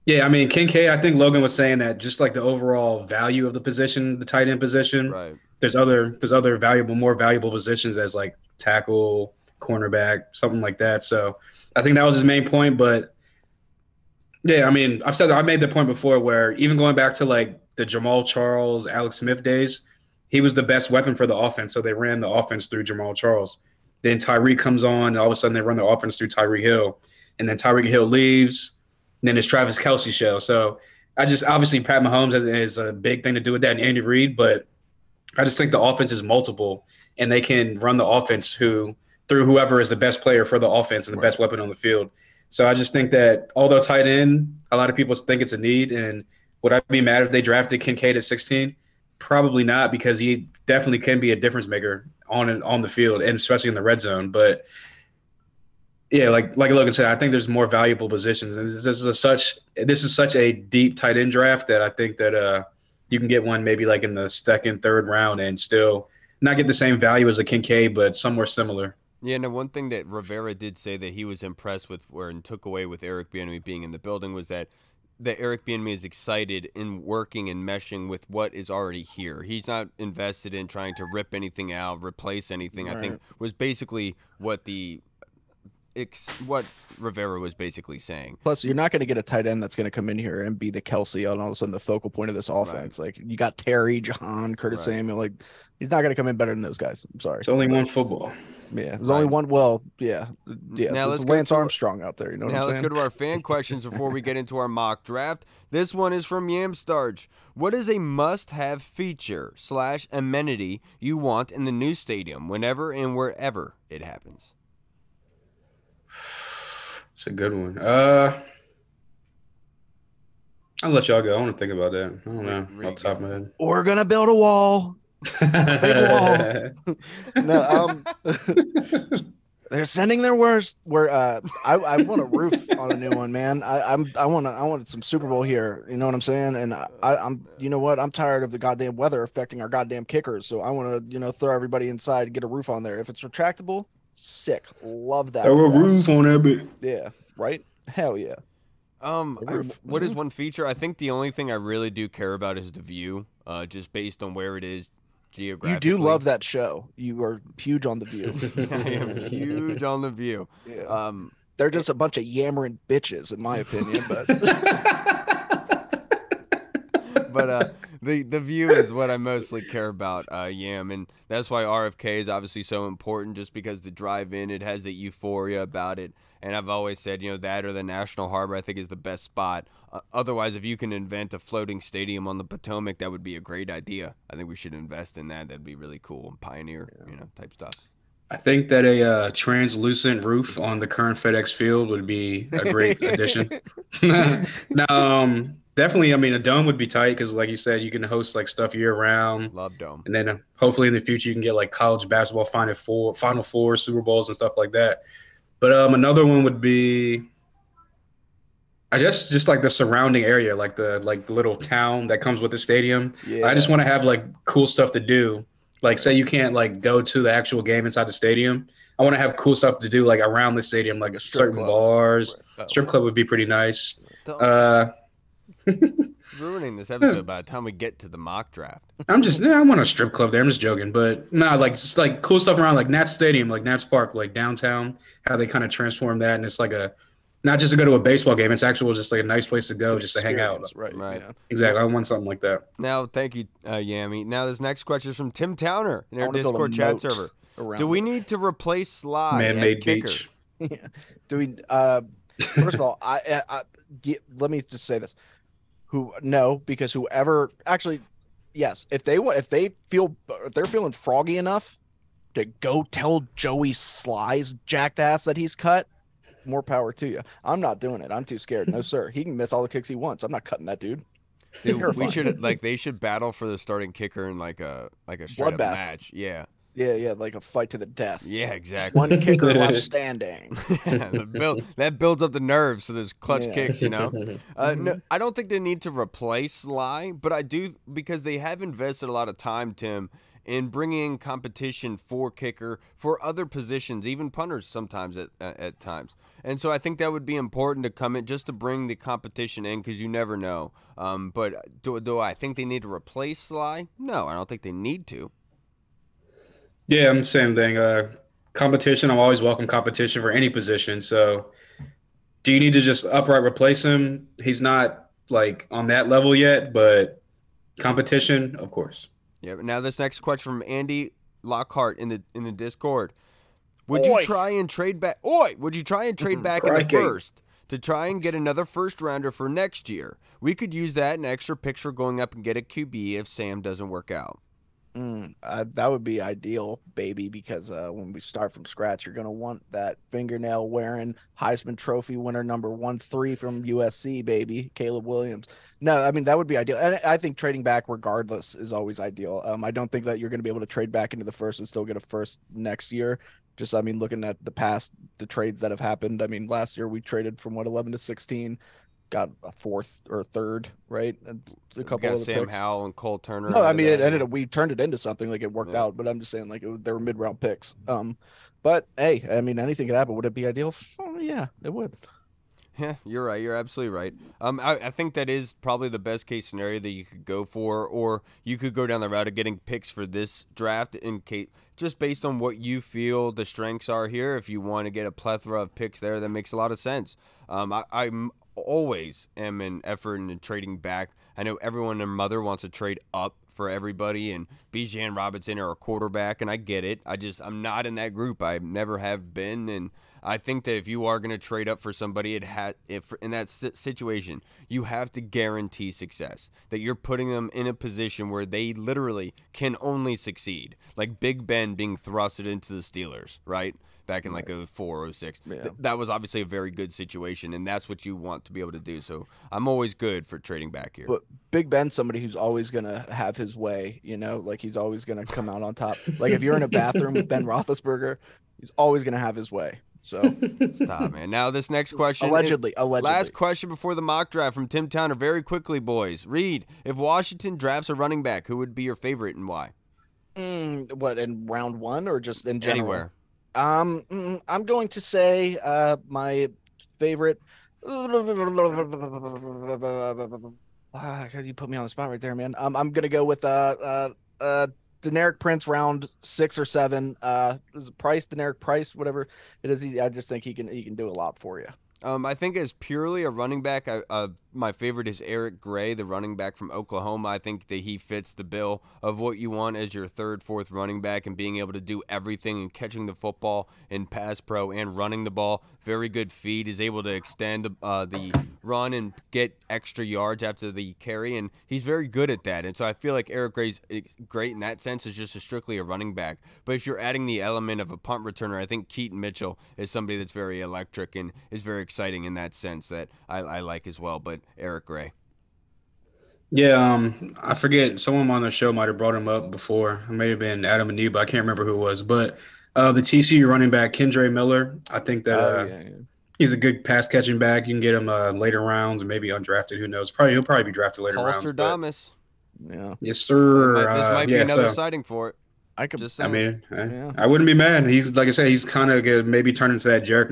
[SPEAKER 4] yeah, I mean, Kincaid, I think Logan was saying that just like the overall value of the position, the tight end position,
[SPEAKER 1] right.
[SPEAKER 4] There's other more valuable positions as like tackle, cornerback, something like that. So I think that was his main point. But, yeah, I mean, I made the point before where even going back to like the Jamal Charles, Alex Smith days, he was the best weapon for the offense, so they ran the offense through Jamal Charles. Then Tyreek comes on, and all of a sudden they run the offense through Tyreek Hill. And then Tyreek Hill leaves, and then it's Travis Kelce show. So obviously Pat Mahomes is a big thing to do with that, and Andy Reid, but I just think the offense is multiple. and they can run the offense through whoever is the best player for the offense and the best weapon on the field. So I just think that although tight end, a lot of people think it's a need. And would I be mad if they drafted Kincaid at 16? Probably not, because he definitely can be a difference maker on the field, and especially in the red zone. But yeah, like Logan said, I think there's more valuable positions, and this is such a deep tight end draft that I think that you can get one maybe like in the second, third round and still not get the same value as a Kincaid, but somewhere similar.
[SPEAKER 1] Yeah, and one thing that Rivera did say that he was impressed with and took away with Eric Bieniemy being in the building was that Eric Bieniemy is excited in working and meshing with what is already here. He's not invested in trying to rip anything out, replace anything. Right. I think was basically what Rivera was basically saying.
[SPEAKER 2] Plus, you're not going to get a tight end that's going to come in here and be the Kelsey and all of a sudden the focal point of this offense. Right. Like, you got Terry, Jahan, Curtis Samuel. Like, he's not going to come in better than those guys. I'm sorry.
[SPEAKER 4] It's only one football.
[SPEAKER 2] Yeah, there's only one. Well, yeah. Now let's Lance Armstrong out there. You know what I'm saying?
[SPEAKER 1] Now let's go to our fan questions before we get into our mock draft. This one is from Yamstarch. What is a must-have feature / amenity you want in the new stadium whenever and wherever it happens?
[SPEAKER 4] It's a good one. I'll let y'all go. I want to think about that. I don't know off the top of my head.
[SPEAKER 2] We're gonna build a wall. Big wall. No, they're sending their worst. I want a roof on a new one, man. I wanted some Super Bowl here. You know what I'm saying? And I'm you know what? I'm tired of the goddamn weather affecting our goddamn kickers. So I want to throw everybody inside and get a roof on there. If it's retractable, sick. Love that.
[SPEAKER 4] Throw a roof on that bit.
[SPEAKER 2] Yeah. Right. Hell yeah.
[SPEAKER 1] What is one feature? I think the only thing I really do care about is the view, just based on where it is geographically.
[SPEAKER 2] You do love that show. You are huge on The View.
[SPEAKER 1] I am huge on The View.
[SPEAKER 2] Yeah. They're just a bunch of yammering bitches, in my opinion. But
[SPEAKER 1] the view is what I mostly care about, Yam, and that's why RFK is obviously so important, just because the drive in, it has the euphoria about it. And I've always said, that or the National Harbor, I think, is the best spot. Otherwise, if you can invent a floating stadium on the Potomac, that would be a great idea. I think we should invest in that. That'd be really cool and pioneer, type stuff.
[SPEAKER 4] I think that a translucent roof on the current FedEx Field would be a great addition. Now, definitely, I mean, a dome would be tight because, like you said, you can host like stuff year round.
[SPEAKER 1] Love dome.
[SPEAKER 4] And then hopefully in the future you can get like college basketball Final Four, Super Bowls and stuff like that. But another one would be, I guess, just like the surrounding area, like the little town that comes with the stadium. Yeah. I just want to have like cool stuff to do. Like, say you can't like go to the actual game inside the stadium. I want to have cool stuff to do like around the stadium, like certain bars. Right. Strip club would be pretty nice.
[SPEAKER 1] Ruining this episode by the time we get to the mock draft.
[SPEAKER 4] I want a strip club there. I'm just joking, but like just like cool stuff around like Nats Stadium, like Nats Park, like downtown. How they kind of transform that, and it's like not just to go to a baseball game. It's actual just like a nice place to go, just to hang out.
[SPEAKER 2] Right.
[SPEAKER 4] Yeah. Exactly. I want something like that.
[SPEAKER 1] Now, thank you, Yami. Now, this next question is from Tim Towner in our Discord chat server. Do we need to replace Sly
[SPEAKER 4] Man-made
[SPEAKER 1] kicker?
[SPEAKER 4] beach?
[SPEAKER 2] Yeah. Do we? First of all, let me just say this. Because whoever actually, yes, if they're feeling froggy enough to go tell Joey Sly's jacked ass that he's cut, more power to you. I'm not doing it. I'm too scared. No, sir. He can miss all the kicks he wants. I'm not cutting that dude.
[SPEAKER 1] Dude, they should battle for the starting kicker in like a straight up match. Yeah.
[SPEAKER 2] Yeah, like a fight to the death.
[SPEAKER 1] Yeah, exactly.
[SPEAKER 2] One kicker left standing.
[SPEAKER 1] That builds up the nerves, so there's clutch kicks, No, I don't think they need to replace Sly, but I do, because they have invested a lot of time, Tim, in bringing competition for kicker, for other positions, even punters sometimes at times. And so I think that would be important to come in, just to bring the competition in, because you never know. But do I think they need to replace Sly? No, I don't think they need to.
[SPEAKER 4] Yeah, I'm the same thing. Competition, I'm always welcome competition for any position. So do you need to just upright replace him? He's not like on that level yet, but competition, of course.
[SPEAKER 1] Yeah, but now this next question from Andy Lockhart in the Discord. Would you try and trade back in the first to try and get another first rounder for next year? We could use that and extra picks for going up and get a QB if Sam doesn't work out.
[SPEAKER 2] That would be ideal, baby, because when we start from scratch, you're going to want that fingernail wearing Heisman Trophy winner number 1-3 from USC, baby, Caleb Williams. No, I mean, that would be ideal. And I think trading back regardless is always ideal. I don't think that you're going to be able to trade back into the first and still get a first next year. Just, I mean, looking at the trades that have happened. I mean, last year we traded from 11 to 16, got a fourth or third, right? And a
[SPEAKER 1] We
[SPEAKER 2] couple
[SPEAKER 1] got
[SPEAKER 2] of the
[SPEAKER 1] Sam
[SPEAKER 2] picks.
[SPEAKER 1] Howell and Cole Turner
[SPEAKER 2] No, I
[SPEAKER 1] out of
[SPEAKER 2] mean it
[SPEAKER 1] that.
[SPEAKER 2] ended
[SPEAKER 1] Yeah.
[SPEAKER 2] up we turned it into something like it worked
[SPEAKER 1] Yeah.
[SPEAKER 2] out, but I'm just saying like they were mid-round picks. But hey, I mean anything could happen. Would it be ideal? Oh, yeah, it would.
[SPEAKER 1] Yeah, you're right. You're absolutely right. I think that is probably the best case scenario that you could go for, or you could go down the route of getting picks for this draft in case, just based on what you feel the strengths are here. If you want to get a plethora of picks there, that makes a lot of sense. I'm always am an effort in trading back. I know everyone and their mother wants to trade up for everybody, and Bijan Robinson or a quarterback, and I get it. I'm not in that group. I never have been, and I think that if you are going to trade up for somebody, if in that situation, you have to guarantee success. That you're putting them in a position where they literally can only succeed. Like Big Ben being thrusted into the Steelers, right? Back in like 04, 06.
[SPEAKER 2] Yeah.
[SPEAKER 1] That was obviously a very good situation, and that's what you want to be able to do. So I'm always good for trading back here.
[SPEAKER 2] But Big Ben's somebody who's always gonna have his way, like he's always gonna come out on top. Like if you're in a bathroom with Ben Roethlisberger, he's always gonna have his way. So
[SPEAKER 1] Stop, man. Now this next question.
[SPEAKER 2] allegedly.
[SPEAKER 1] Last question before the mock draft from Tim Towner. Very quickly, boys. Reed, if Washington drafts a running back, who would be your favorite and why?
[SPEAKER 2] What, in round one or just in general?
[SPEAKER 1] Anywhere.
[SPEAKER 2] I'm going to say my favorite. You put me on the spot right there, man. I'm gonna go with Deneric Prince, round 6 or 7. Is it Price, Deneric Price, whatever it is. I just think he can do a lot for you.
[SPEAKER 1] I think as purely a running back, my favorite is Eric Gray, the running back from Oklahoma. I think that he fits the bill of what you want as your third, fourth running back, and being able to do everything and catching the football in pass pro and running the ball. Very good feet. Is able to extend the run and get extra yards after the carry, and he's very good at that. And so I feel like Eric Gray's great in that sense, is just strictly a running back. But if you're adding the element of a punt returner, I think Keaton Mitchell is somebody that's very electric and is very exciting in that sense that I like as well. But Eric Gray.
[SPEAKER 4] Yeah, I forget. Someone on the show might have brought him up before. It may have been Adam and Neba. I can't remember who it was. But the TCU running back, Kendre Miller, I think that
[SPEAKER 2] Yeah.
[SPEAKER 4] he's a good pass catching back. You can get him later rounds and maybe undrafted. Who knows? He'll probably be drafted later rounds.
[SPEAKER 1] Holster
[SPEAKER 4] But
[SPEAKER 1] Damas.
[SPEAKER 2] Yeah.
[SPEAKER 4] yes, sir.
[SPEAKER 1] This might be
[SPEAKER 4] yeah,
[SPEAKER 1] another
[SPEAKER 4] so,
[SPEAKER 1] sighting for it.
[SPEAKER 2] I could.
[SPEAKER 1] Just
[SPEAKER 4] I
[SPEAKER 1] saying.
[SPEAKER 4] mean, I wouldn't be mad. He's like I said, he's kind of maybe turn into that Jarek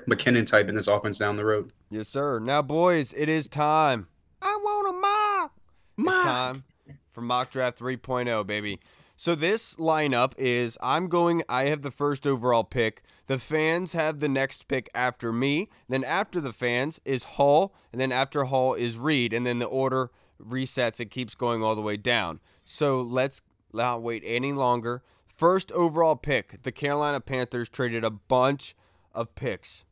[SPEAKER 4] McKinnon type in this offense down the road.
[SPEAKER 1] Yes, sir. Now, boys, it is time. I want a mock. It's time for Mock Draft 3.0, baby. So this lineup is I have the first overall pick. The fans have the next pick after me. Then after the fans is Hall. And then after Hall is Reed. And then the order resets. It keeps going all the way down. So let's not wait any longer. First overall pick. The Carolina Panthers traded a bunch of picks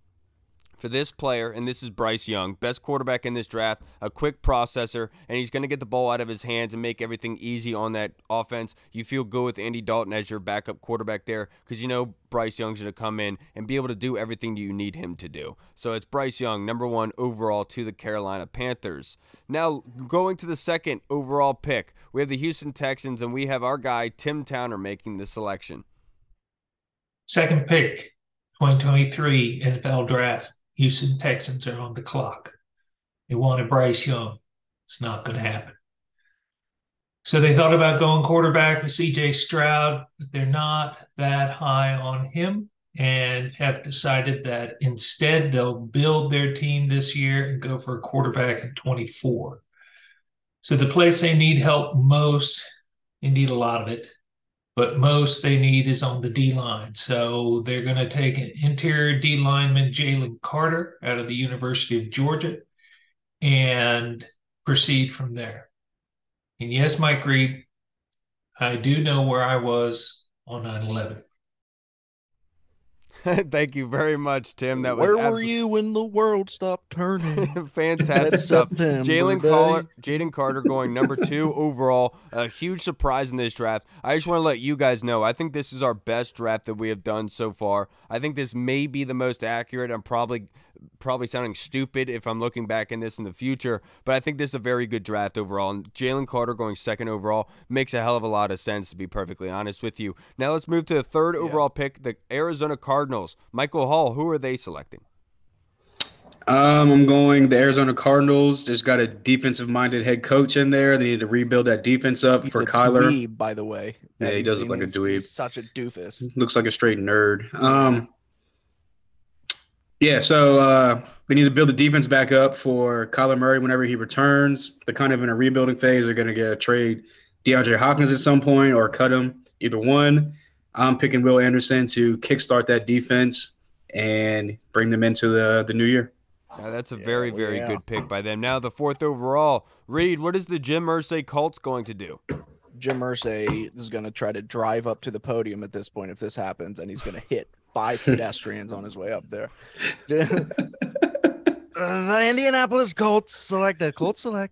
[SPEAKER 1] for this player, and this is Bryce Young, best quarterback in this draft, a quick processor, and he's going to get the ball out of his hands and make everything easy on that offense. You feel good with Andy Dalton as your backup quarterback there because you know Bryce Young's going to come in and be able to do everything you need him to do. So it's Bryce Young, number 1 overall to the Carolina Panthers. Now, going to the second overall pick, we have the Houston Texans, and we have our guy, Tim Towner, making the selection.
[SPEAKER 5] Second pick, 2023 NFL Draft. Houston Texans are on the clock. They wanted Bryce Young. It's not going to happen. So they thought about going quarterback with C.J. Stroud, but they're not that high on him and have decided that instead they'll build their team this year and go for a quarterback in 24. So the place they need help most, they need a lot of it, but most they need is on the D-line. So they're going to take an interior D lineman, Jalen Carter, out of the University of Georgia, and proceed from there. And yes, Mike Reed, I do know where I was on 9/11.
[SPEAKER 1] Thank you very much, Tim. That was
[SPEAKER 2] Where were you when the world stopped turning?
[SPEAKER 1] fantastic
[SPEAKER 2] That
[SPEAKER 1] stuff.
[SPEAKER 2] September
[SPEAKER 1] Jaden Carter going number 2 overall. A huge surprise in this draft. I just want to let you guys know, I think this is our best draft that we have done so far. I think this may be the most accurate. I'm probably sounding stupid if I'm looking back in this in the future, but I think this is a very good draft overall. And Jalen Carter going 2nd overall makes a hell of a lot of sense, to be perfectly honest with you. Now let's move to the 3rd overall pick, the Arizona Cardinals. Michael Hall, who are they selecting?
[SPEAKER 4] I'm going the Arizona Cardinals. There's got a defensive-minded head coach in there. They need to rebuild that defense up for Kyler.
[SPEAKER 2] Dweeb, by the way.
[SPEAKER 4] Yeah, he does look like a dweeb.
[SPEAKER 2] He's such a doofus.
[SPEAKER 4] Looks like a straight nerd. Yeah, so we need to build the defense back up for Kyler Murray whenever he returns. They're kind of in a rebuilding phase. They're going to trade DeAndre Hopkins at some point or cut him, either one. I'm picking Will Anderson to kickstart that defense and bring them into the new year.
[SPEAKER 1] That's a very good pick by them. Now the 4th overall. Reed, what is the Jim Irsay Colts going to do?
[SPEAKER 2] Jim Irsay is going to try to drive up to the podium at this point if this happens, and he's going to hit 5 pedestrians on his way up there. The Indianapolis Colts select.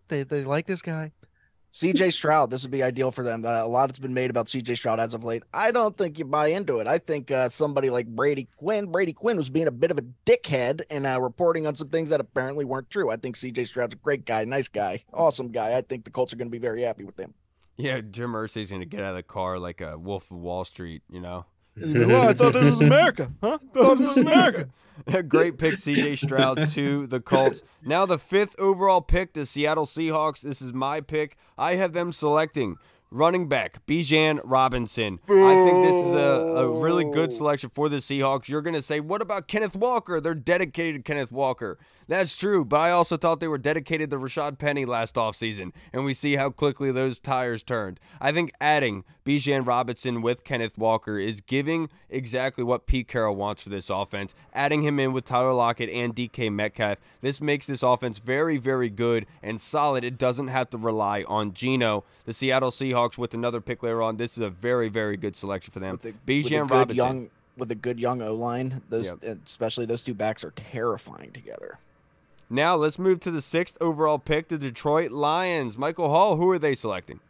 [SPEAKER 2] They like this guy. CJ Stroud, this would be ideal for them. A lot has been made about CJ Stroud as of late. I don't think you buy into it. I think somebody like Brady Quinn was being a bit of a dickhead and reporting on some things that apparently weren't true. I think CJ Stroud's a great guy, nice guy, awesome guy. I think the Colts are going to be very happy with him.
[SPEAKER 1] Yeah, Jim Irsay's going to get out of the car like a Wolf of Wall Street, you know?
[SPEAKER 2] Well, I thought this was America, huh? Thought this was America.
[SPEAKER 1] Great pick, CJ Stroud to the Colts. Now the 5th overall pick, the Seattle Seahawks. This is my pick. I have them selecting running back Bijan Robinson. I think this is a really good selection for the Seahawks. You're going to say, what about Kenneth Walker? They're dedicated to Kenneth Walker. That's true, but I also thought they were dedicated to Rashad Penny last offseason, and we see how quickly those tires turned. I think adding Bijan Robinson with Kenneth Walker is giving exactly what Pete Carroll wants for this offense. Adding him in with Tyler Lockett and DK Metcalf, this makes this offense very, very good and solid. It doesn't have to rely on Geno. The Seattle Seahawks with another pick later on, this is a very, very good selection for them. Bijan Robinson.
[SPEAKER 2] With a good young O-line, especially those two backs are terrifying together.
[SPEAKER 1] Now let's move to the 6th overall pick, the Detroit Lions. Michael Hall, who are they selecting?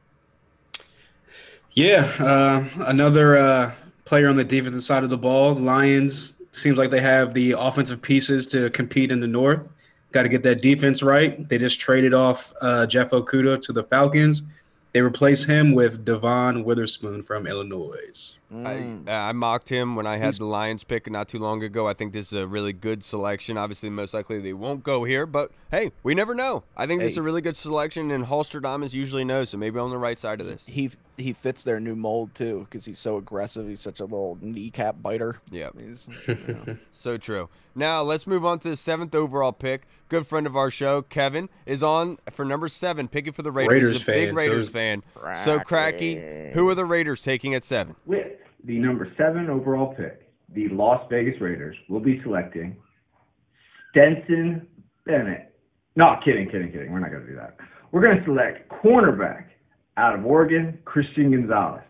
[SPEAKER 4] Yeah, another player on the defensive side of the ball. Lions, seems like they have the offensive pieces to compete in the North. Got to get that defense right. They just traded off Jeff Okudah to the Falcons. They replace him with Devon Witherspoon from Illinois.
[SPEAKER 1] I mocked him when I had the Lions pick not too long ago. I think this is a really good selection. Obviously, most likely they won't go here, but hey, we never know. I think this is a really good selection, and Holsterdamus usually knows, so maybe on the right side of this.
[SPEAKER 2] He fits their new mold, too, because he's so aggressive. He's such a little kneecap biter.
[SPEAKER 1] Yeah. So true. Now, let's move on to the 7th overall pick. Good friend of our show, Kevin, is on for number 7, picking for the Raiders. He's a big Raiders fan. So, Cracky, who are the Raiders taking at 7?
[SPEAKER 6] With the number 7 overall pick, the Las Vegas Raiders will be selecting Stetson Bennett. No, kidding. We're not going to do that. We're going to select cornerback out of Oregon, Christian Gonzalez.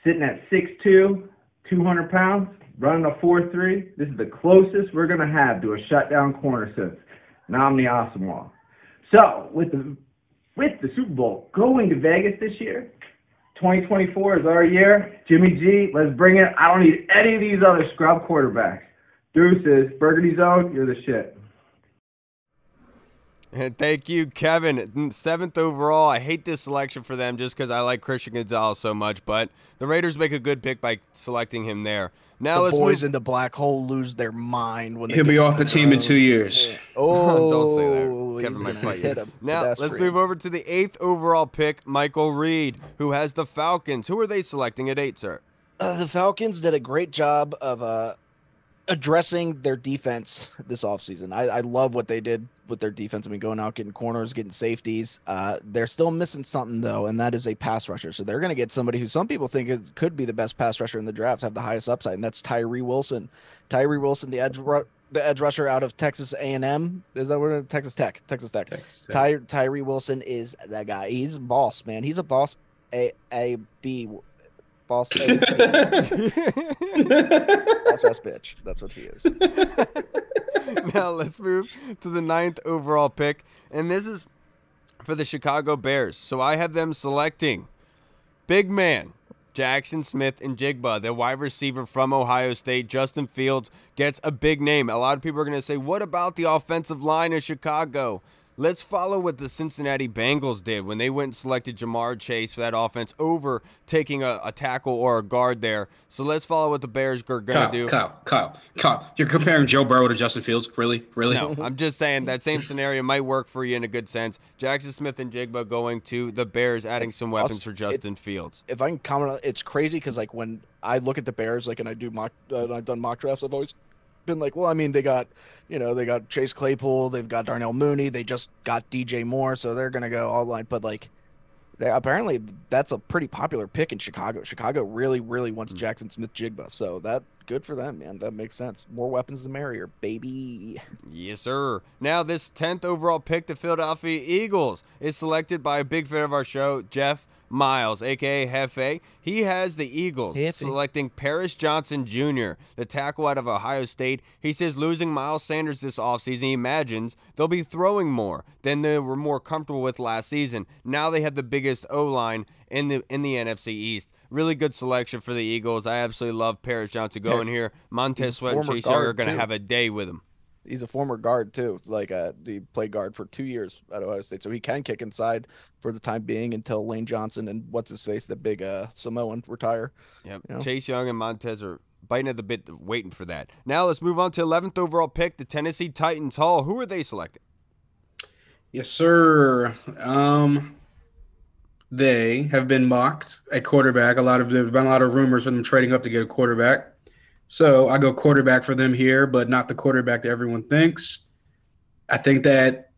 [SPEAKER 6] Sitting at 6'2", 200 pounds, running a 4.3. This is the closest we're going to have to a shutdown corner since Nnamdi Asomugha. So, with the Super Bowl going to Vegas this year, 2024 is our year. Jimmy G, let's bring it. I don't need any of these other scrub quarterbacks. Deuces, Burgundy Zone, you're the shit.
[SPEAKER 1] And thank you, Kevin. 7th overall. I hate this selection for them just because I like Christian Gonzalez so much, but the Raiders make a good pick by selecting him there. Now
[SPEAKER 2] the boys in the black hole lose their mind when
[SPEAKER 4] he'll be off the team in 2 years.
[SPEAKER 2] Oh,
[SPEAKER 1] don't say that. Kevin might fight you. Now let's move over to the 8th overall pick, Michael Reed, who has the Falcons. Who are they selecting at 8, sir?
[SPEAKER 2] The Falcons did a great job of addressing their defense this offseason. I love what they did with their defense. I mean, going out, getting corners, getting safeties. They're still missing something, though, and that is a pass rusher. So they're going to get somebody who some people think could be the best pass rusher in the draft, have the highest upside, and that's Tyree Wilson. Tyree Wilson, the edge rusher out of Texas A&M. Is that where Texas Tech? Texas Tech. Tyree Wilson is that guy. He's a boss, man. He's a boss. Boss ass bitch. That's what he is.
[SPEAKER 1] Now let's move to the 9th overall pick, and this is for the Chicago Bears. So I have them selecting big man Jackson Smith-Njigba, the wide receiver from Ohio State. Justin Fields gets a big name. A lot of people are going to say, what about the offensive line of Chicago? Let's follow what the Cincinnati Bengals did when they went and selected Jamar Chase for that offense over taking a tackle or a guard there. So let's follow what the Bears are going to do.
[SPEAKER 4] Kyle, you're comparing Joe Burrow to Justin Fields? Really?
[SPEAKER 1] No, I'm just saying that same scenario might work for you in a good sense. Jackson Smith-Njigba going to the Bears, adding some weapons for Justin Fields.
[SPEAKER 2] If I can comment on it's crazy because, like, when I look at the Bears, like, and I do I've done mock drafts, I've always been like, well, I mean, they got Chase Claypool, they've got Darnell Mooney, they just got DJ Moore, so they're gonna go all line. But like, apparently that's a pretty popular pick in Chicago. Chicago really wants Jackson Smith-Njigba, so that good for them, man. That makes sense. More weapons the merrier, baby.
[SPEAKER 1] Yes, sir. Now this 10th overall pick, the Philadelphia Eagles, is selected by a big fan of our show, Jeff Miles, a.k.a. Hefe. He has the Eagles selecting Paris Johnson Jr., the tackle out of Ohio State. He says losing Miles Sanders this offseason, he imagines they'll be throwing more than they were more comfortable with last season. Now they have the biggest O-line in the NFC East. Really good selection for the Eagles. I absolutely love Paris Johnson going here. Montez Sweat and Chase Young are going to have a day with him.
[SPEAKER 2] He's a former guard too. Like he played guard for 2 years at Ohio State, so he can kick inside for the time being until Lane Johnson and what's his face, the big Samoan, retire.
[SPEAKER 1] Yep.
[SPEAKER 2] You know?
[SPEAKER 1] Chase Young and Montez are biting at the bit, waiting for that. Now let's move on to 11th overall pick, the Tennessee Titans. Hall, who are they selecting?
[SPEAKER 4] Yes, sir. They have been mocked at quarterback. There's been a lot of rumors for them trading up to get a quarterback. So I go quarterback for them here, but not the quarterback that everyone thinks. I think that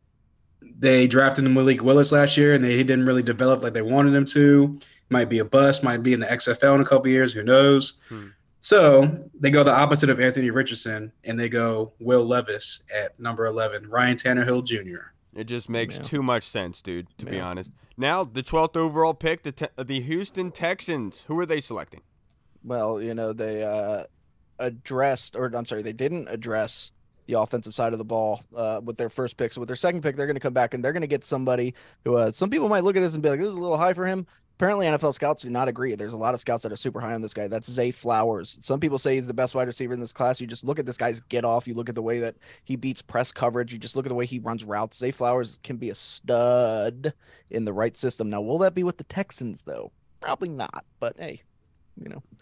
[SPEAKER 4] they drafted Malik Willis last year, and he didn't really develop like they wanted him to. Might be a bust, might be in the XFL in a couple years, who knows? So they go the opposite of Anthony Richardson, and they go Will Levis at number 11, Ryan Tannehill Jr.
[SPEAKER 1] It just makes too much sense, dude, to be honest. Now, the 12th overall pick, the Houston Texans. Who are they selecting?
[SPEAKER 2] Well, they they didn't address the offensive side of the ball with their first pick. So with their second pick, they're going to come back and they're going to get somebody who some people might look at this and be like, this is a little high for him. Apparently, NFL scouts do not agree. There's a lot of scouts that are super high on this guy. That's Zay Flowers. Some people say he's the best wide receiver in this class. You just look at this guy's get off. You look at the way that he beats press coverage. You just look at the way he runs routes. Zay Flowers can be a stud in the right system. Now, will that be with the Texans, though? Probably not. But, hey,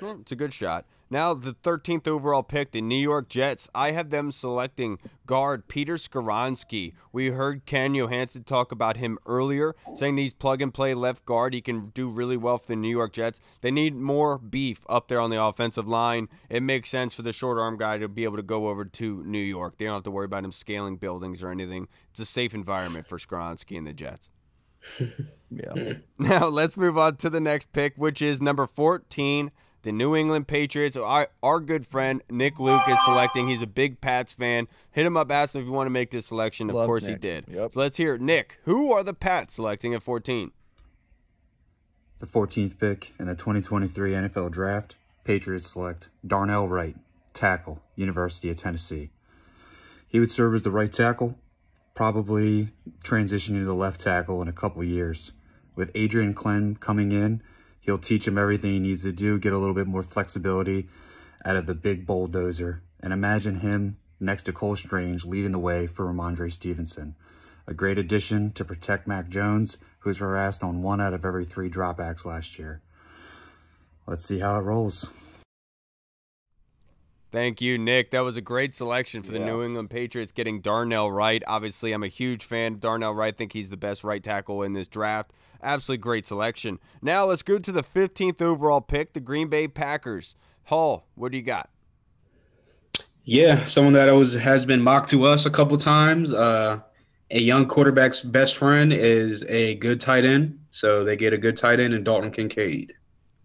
[SPEAKER 1] Well, it's a good shot. Now, the 13th overall pick, the New York Jets. I have them selecting guard Peter Skoronski. We heard Ken Johannesen talk about him earlier, saying he's plug-and-play left guard. He can do really well for the New York Jets. They need more beef up there on the offensive line. It makes sense for the short-arm guy to be able to go over to New York. They don't have to worry about him scaling buildings or anything. It's a safe environment for Skoronski and the Jets.
[SPEAKER 2] yeah.
[SPEAKER 1] Now, let's move on to the next pick, which is number 14, the New England Patriots. Our good friend Nick Luke is selecting. He's a big Pats fan. Hit him up, ask him if you want to make this selection. Of course Nick. He did.
[SPEAKER 2] Yep.
[SPEAKER 1] So let's hear it. Nick, who are the Pats selecting at 14?
[SPEAKER 7] The 14th pick in the 2023 NFL Draft, Patriots select Darnell Wright, tackle, University of Tennessee. He would serve as the right tackle, probably transitioning to the left tackle in a couple years. With Adrian Clem coming in, he'll teach him everything he needs to do, get a little bit more flexibility out of the big bulldozer. And imagine him next to Cole Strange leading the way for Ramondre Stevenson. A great addition to protect Mac Jones, who's harassed on 1 out of every 3 dropbacks last year. Let's see how it rolls.
[SPEAKER 1] Thank you, Nick. That was a great selection for the New England Patriots, getting Darnell Wright. Obviously, I'm a huge fan of Darnell Wright. I think he's the best right tackle in this draft. Absolutely great selection. Now let's go to the 15th overall pick, the Green Bay Packers. Hall, what do you got?
[SPEAKER 4] Yeah, someone that has been mocked to us a couple times. A young quarterback's best friend is a good tight end, so they get a good tight end in Dalton Kincaid.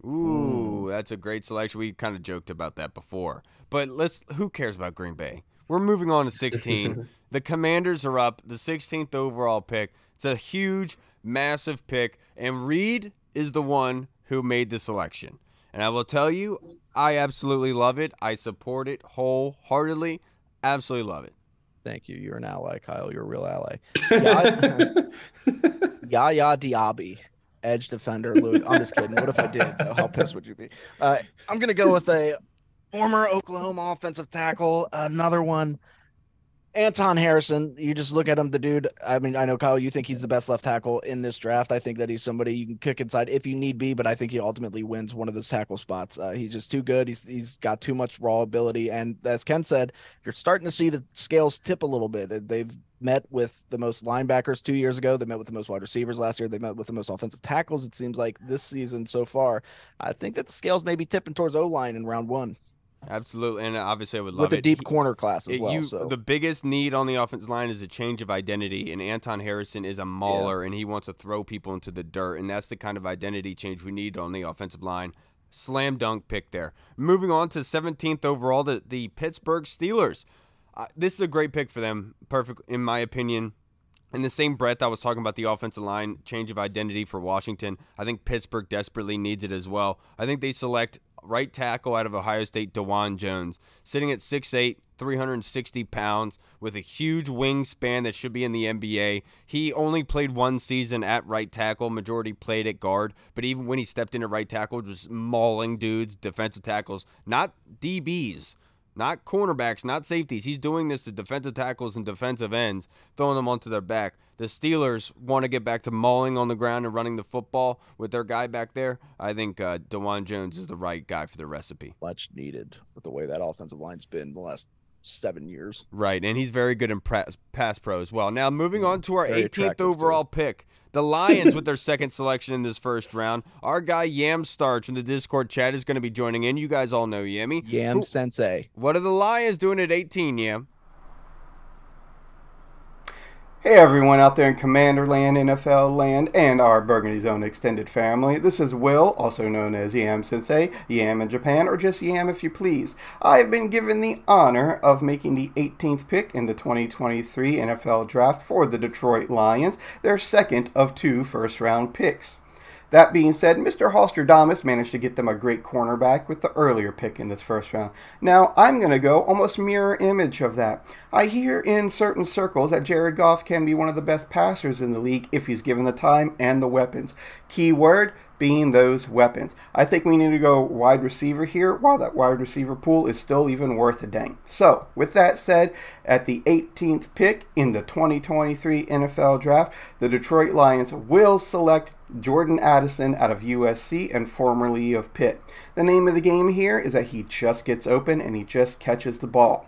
[SPEAKER 1] Ooh, that's a great selection. We kind of joked about that before. But who cares about Green Bay? We're moving on to 16. The Commanders are up, the 16th overall pick. It's a huge, massive pick, and Reed is the one who made the selection. And I will tell you, I absolutely love it. I support it wholeheartedly. Absolutely love it.
[SPEAKER 2] Thank you. You're an ally, Kyle. You're a real ally. Yaya Diaby, edge defender. Luke, I'm just kidding. What if I did, though? How pissed would you be? I'm going to go with a former Oklahoma offensive tackle. Another one. Anton Harrison, you just look at him, the dude. I mean, I know, Kyle, you think he's the best left tackle in this draft. I think that he's somebody you can kick inside if you need be, but I think he ultimately wins one of those tackle spots. He's just too good. He's got too much raw ability. And as Ken said, you're starting to see the scales tip a little bit. They've met with the most linebackers 2 years ago. They met with the most wide receivers last year. They met with the most offensive tackles, it seems like, this season so far. I think that the scales may be tipping towards O-line in round one.
[SPEAKER 1] Absolutely, and obviously I would love
[SPEAKER 2] with a deep corner class as well. So
[SPEAKER 1] the biggest need on the offensive line is a change of identity, and Anton Harrison is a mauler, and he wants to throw people into the dirt, and that's the kind of identity change we need on the offensive line. Slam dunk pick there. Moving on to 17th overall, the Pittsburgh Steelers. This is a great pick for them, perfect in my opinion. In the same breath I was talking about the offensive line change of identity for Washington, I think Pittsburgh desperately needs it as well. I think they select right tackle out of Ohio State, DeJuan Jones, sitting at 6'8", 360 pounds, with a huge wingspan that should be in the NBA. He only played one season at right tackle, majority played at guard, but even when he stepped into right tackle, just mauling dudes, defensive tackles, not DBs, not cornerbacks, not safeties. He's doing this to defensive tackles and defensive ends, throwing them onto their back. The Steelers want to get back to mauling on the ground and running the football with their guy back there. I think DeJuan Jones is the right guy for the recipe.
[SPEAKER 2] Much needed with the way that offensive line's been the last 7 years.
[SPEAKER 1] Right, and he's very good in pass pro as well. Now, moving on to our 18th overall pick. The Lions with their second selection in this first round. Our guy Yam Starch in the Discord chat is going to be joining in. You guys all know Yammy.
[SPEAKER 2] Yam Sensei.
[SPEAKER 1] What are the Lions doing at 18, Yam?
[SPEAKER 8] Hey everyone out there in Commander Land, NFL Land, and our Burgundy Zone extended family. This is Will, also known as Yam Sensei, Yam in Japan, or just Yam if you please. I've been given the honor of making the 18th pick in the 2023 NFL Draft for the Detroit Lions, their second of 2 first-round picks. That being said, Mr. Halsterdamus managed to get them a great cornerback with the earlier pick in this first round. Now, I'm going to go almost mirror image of that. I hear in certain circles that Jared Goff can be one of the best passers in the league if he's given the time and the weapons. Key word being those weapons. I think we need to go wide receiver here while that wide receiver pool is still even worth a dang. So, with that said, at the 18th pick in the 2023 NFL Draft, the Detroit Lions will select Jordan Addison out of USC and formerly of Pitt. The name of the game here is that he just gets open and he just catches the ball.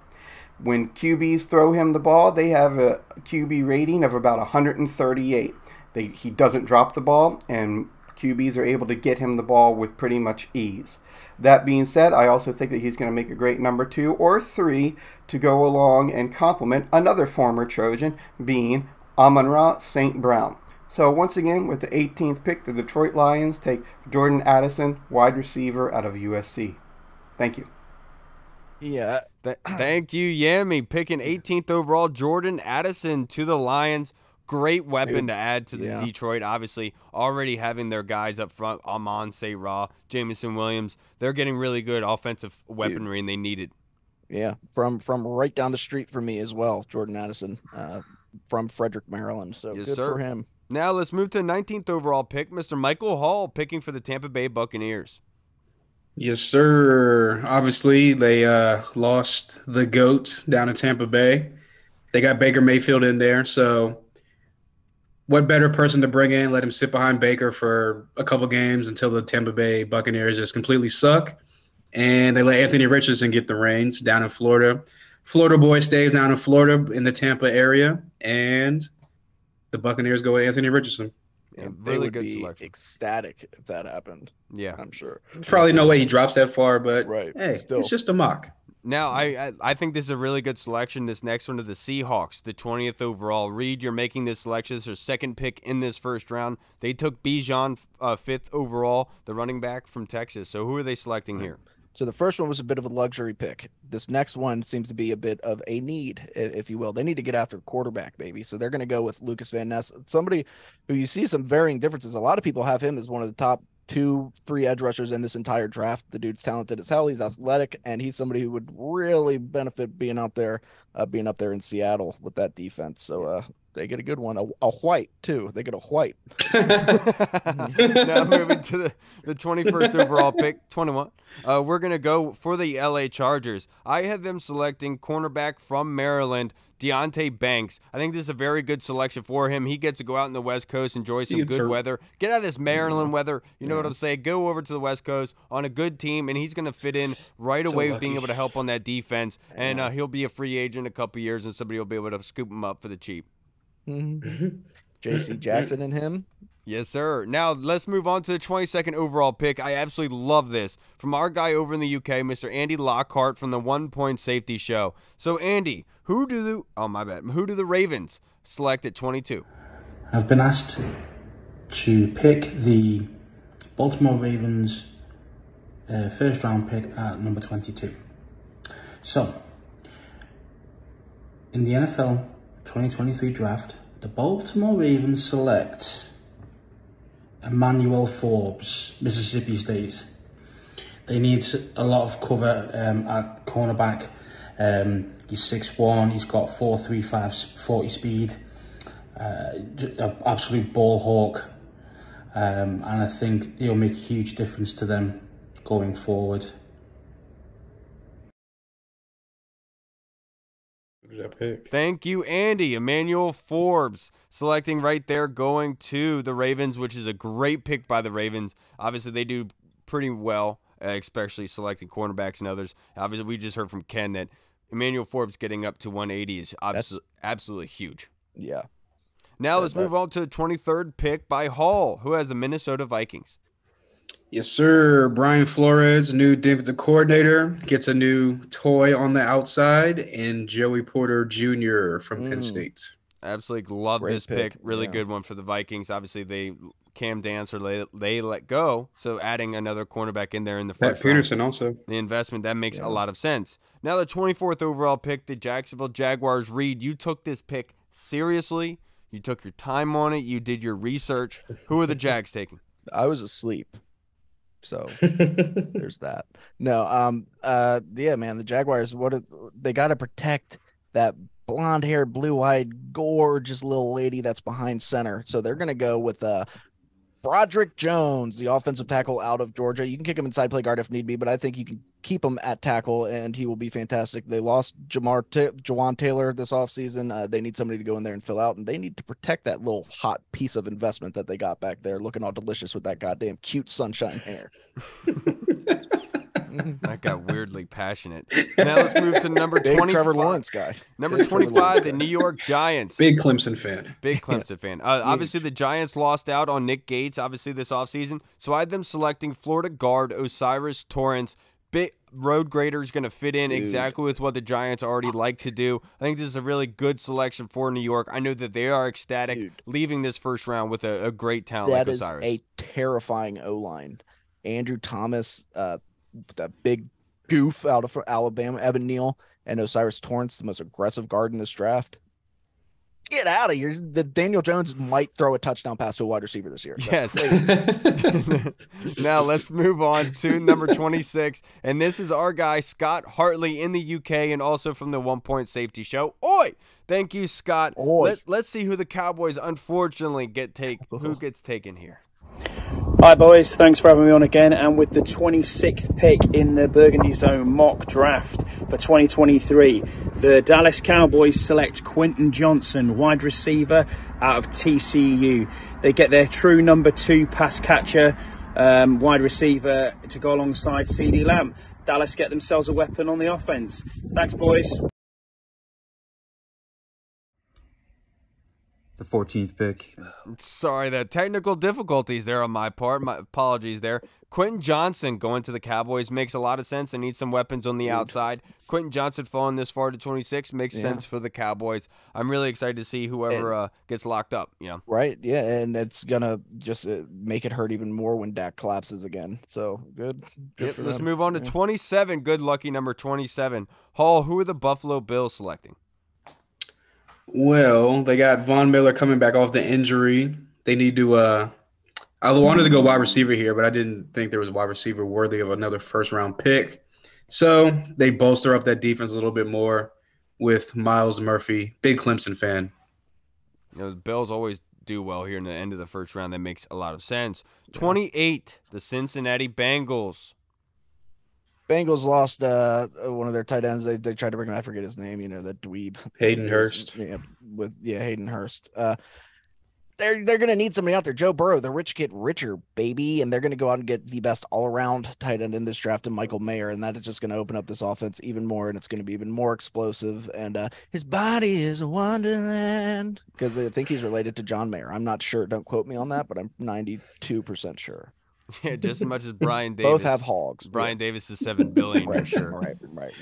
[SPEAKER 8] When QBs throw him the ball, they have a QB rating of about 138. He doesn't drop the ball, and QBs are able to get him the ball with pretty much ease. That being said, I also think that he's going to make a great number 2 or 3 to go along and complement another former Trojan, being Amon-Ra St. Brown. So once again, with the 18th pick, the Detroit Lions take Jordan Addison, wide receiver out of USC. Thank you.
[SPEAKER 2] Yeah.
[SPEAKER 1] Thank you, Yammy. Picking 18th overall, Jordan Addison to the Lions. Great weapon to add to the Detroit. Obviously, already having their guys up front, Amon St. Ra, Jameson Williams. They're getting really good offensive weaponry, and they need it.
[SPEAKER 2] Yeah, from right down the street from me as well, Jordan Addison, from Frederick, Maryland. So
[SPEAKER 1] yes,
[SPEAKER 2] good
[SPEAKER 1] sir.
[SPEAKER 2] for him.
[SPEAKER 1] Now let's move to the 19th overall pick, Mr. Michael Hall, picking for the Tampa Bay Buccaneers.
[SPEAKER 4] Yes, sir. Obviously, they lost the GOAT down in Tampa Bay. They got Baker Mayfield in there, so what better person to bring in, let him sit behind Baker for a couple games until the Tampa Bay Buccaneers just completely suck, and they let Anthony Richardson get the reins down in Florida. Florida boy stays down in Florida in the Tampa area, and the Buccaneers go with Anthony Richardson.
[SPEAKER 1] Yeah,
[SPEAKER 2] They
[SPEAKER 1] really
[SPEAKER 2] would
[SPEAKER 1] good
[SPEAKER 2] be
[SPEAKER 1] selection.
[SPEAKER 2] ecstatic if that happened.
[SPEAKER 1] Yeah.
[SPEAKER 2] I'm sure.
[SPEAKER 4] There's probably no way he drops that far, but
[SPEAKER 2] Right,
[SPEAKER 4] hey,
[SPEAKER 2] still.
[SPEAKER 4] it's just a mock.
[SPEAKER 1] Now, I think this is a really good selection. This next one to the Seahawks, the 20th overall. Reed, you're making this selection. This is their second pick in this first round. They took Bijan 5th overall, the running back from Texas. So who are they selecting here?
[SPEAKER 2] So the first one was a bit of a luxury pick. This next one seems to be a bit of a need, if you will. They need to get after quarterback, baby. So they're going to go with Lucas Van Ness, somebody who you see some varying differences. A lot of people have him as one of the top 2-3 edge rushers in this entire draft. The dude's talented as hell. He's athletic, and he's somebody who would really benefit being up there in Seattle with that defense. So they get a good one. A white too. They get a white.
[SPEAKER 1] Now moving to the 21st overall pick, 21. We're gonna go for the LA Chargers. I had them selecting cornerback from Maryland, Deonte Banks. I think this is a very good selection for him. He gets to go out in the West Coast, enjoy some good weather, get out of this Maryland weather. You know what I'm saying? Go over to the West Coast on a good team, and he's going to fit in right away with being able to help on that defense. And he'll be a free agent in a couple years, and somebody will be able to scoop him up for the cheap.
[SPEAKER 2] J.C. Jackson and him.
[SPEAKER 1] Yes, sir. Now, let's move on to the 22nd overall pick. I absolutely love this. From our guy over in the UK, Mr. Andy Lockhart from the 1 Point Safety Show. So, Andy, who do the Ravens select at 22?
[SPEAKER 9] I've been asked to pick the Baltimore Ravens first round pick at number 22. So, in the NFL 2023 draft, the Baltimore Ravens select Emmanuel Forbes, Mississippi State. They need a lot of cover at cornerback. He's 6'1", he's got 4.35 40 speed, absolute ball hawk, and I think he'll make a huge difference to them going forward.
[SPEAKER 1] Thank you, Andy. Emmanuel Forbes selecting right there, going to the Ravens, which is a great pick by the Ravens. Obviously, they do pretty well, especially selecting cornerbacks and others. Obviously, we just heard from Ken that Emmanuel Forbes getting up to 180 is absolutely huge.
[SPEAKER 2] Yeah.
[SPEAKER 1] Now let's move on to the 23rd pick by Hall, who has the Minnesota Vikings.
[SPEAKER 4] Yes, sir. Brian Flores, new defensive coordinator, gets a new toy on the outside, and Joey Porter Jr. from Penn State.
[SPEAKER 1] Absolutely love this pick. Really good one for the Vikings. Obviously, Cam Dancer, they let go, so adding another cornerback in there in the first
[SPEAKER 4] Pat Peterson round, also.
[SPEAKER 1] The investment, that makes a lot of sense. Now the 24th overall pick, the Jacksonville Jaguars. Reed, you took this pick seriously. You took your time on it. You did your research. Who are the Jags taking?
[SPEAKER 2] I was asleep. So there's that. No, yeah, man, the Jaguars, they got to protect that blonde-haired, blue-eyed, gorgeous little lady that's behind center. So they're going to go with Broderick Jones, the offensive tackle out of Georgia. You can kick him inside play guard if need be, but I think you can keep him at tackle, and he will be fantastic. They lost Jawan Taylor this offseason. They need somebody to go in there and fill out, and they need to protect that little hot piece of investment that they got back there, looking all delicious with that goddamn cute sunshine hair.
[SPEAKER 1] That got weirdly passionate. Now let's move to number 25.
[SPEAKER 2] Trevor Lawrence guy.
[SPEAKER 1] Number 25, the New York Giants.
[SPEAKER 4] Big Clemson fan.
[SPEAKER 1] Big Clemson fan. Obviously, the Giants lost out on Nick Gates, obviously, this offseason. So I had them selecting Florida guard Osiris Torrance. Big road grader is going to fit in exactly with what the Giants already like to do. I think this is a really good selection for New York. I know that they are ecstatic leaving this first round with a great talent like Osiris.
[SPEAKER 2] That is a terrifying O-line. Andrew Thomas, that big goof out of Alabama, Evan Neal, and Osiris Torrance, the most aggressive guard in this draft. Get out of here. The Daniel Jones might throw a touchdown pass to a wide receiver this year.
[SPEAKER 1] Yes. Now let's move on to number 26. And this is our guy, Scott Hartley in the UK and also from the 1 Point Safety Show. Oi! Thank you, Scott. Let's see who the Cowboys unfortunately who gets taken here.
[SPEAKER 10] Hi boys, thanks for having me on again, and with the 26th pick in the Burgundy Zone mock draft for 2023, the Dallas Cowboys select Quentin Johnson, wide receiver out of TCU. They get their true number 2 pass catcher, wide receiver to go alongside CeeDee Lamb. Dallas get themselves a weapon on the offense. Thanks boys.
[SPEAKER 7] The 14th pick.
[SPEAKER 1] Sorry, the technical difficulties there on my part. My apologies there. Quentin Johnson going to the Cowboys makes a lot of sense. They need some weapons on the outside. Quentin Johnson falling this far to 26 makes sense for the Cowboys. I'm really excited to see whoever gets locked up.
[SPEAKER 2] Right, yeah, and it's gonna just make it hurt even more when Dak collapses again. So good.
[SPEAKER 1] Let's move on to 27. Good lucky number 27. Hall, who are the Buffalo Bills selecting?
[SPEAKER 4] Well, they got Von Miller coming back off the injury. They need to I wanted to go wide receiver here, but I didn't think there was a wide receiver worthy of another first-round pick. So they bolster up that defense a little bit more with Miles Murphy, big Clemson fan.
[SPEAKER 1] You know, the Bills always do well here in the end of the first round. That makes a lot of sense. 28, the Cincinnati Bengals.
[SPEAKER 2] Bengals lost one of their tight ends. They tried to bring him. I forget his name. You know, the dweeb.
[SPEAKER 4] Hayden Hurst.
[SPEAKER 2] Yeah, Hayden Hurst. They're going to need somebody out there. Joe Burrow, the rich get richer, baby, and they're going to go out and get the best all-around tight end in this draft, and Michael Mayer, and that is just going to open up this offense even more, and it's going to be even more explosive. And his body is a wonderland, because I think he's related to John Mayer. I'm not sure. Don't quote me on that, but I'm 92% sure.
[SPEAKER 1] Yeah, just as much as Brian Davis.
[SPEAKER 2] Both have hogs.
[SPEAKER 1] Brian Davis is $7 billion,
[SPEAKER 2] right,
[SPEAKER 1] for sure.
[SPEAKER 2] Right.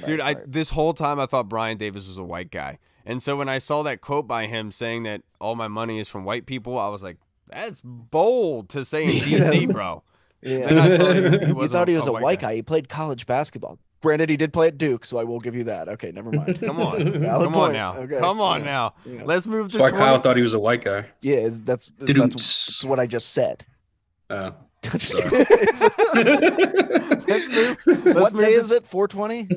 [SPEAKER 1] Dude, this whole time I thought Brian Davis was a white guy. And so when I saw that quote by him saying that all my money is from white people, I was like, that's bold to say in DC, bro.
[SPEAKER 2] Yeah.
[SPEAKER 1] Then I saw
[SPEAKER 2] You thought he was a white guy. He played college basketball. Granted, he did play at Duke, so I will give you that. Okay, never mind.
[SPEAKER 1] Come on.
[SPEAKER 2] Valid
[SPEAKER 1] Come
[SPEAKER 2] point.
[SPEAKER 1] on now.
[SPEAKER 2] Okay.
[SPEAKER 1] Come on now.
[SPEAKER 2] Yeah.
[SPEAKER 1] Let's move to
[SPEAKER 4] That's why
[SPEAKER 1] 20.
[SPEAKER 4] Kyle thought he was a white guy.
[SPEAKER 2] Yeah, that's what I just said.
[SPEAKER 4] Oh.
[SPEAKER 2] What day is it? 420?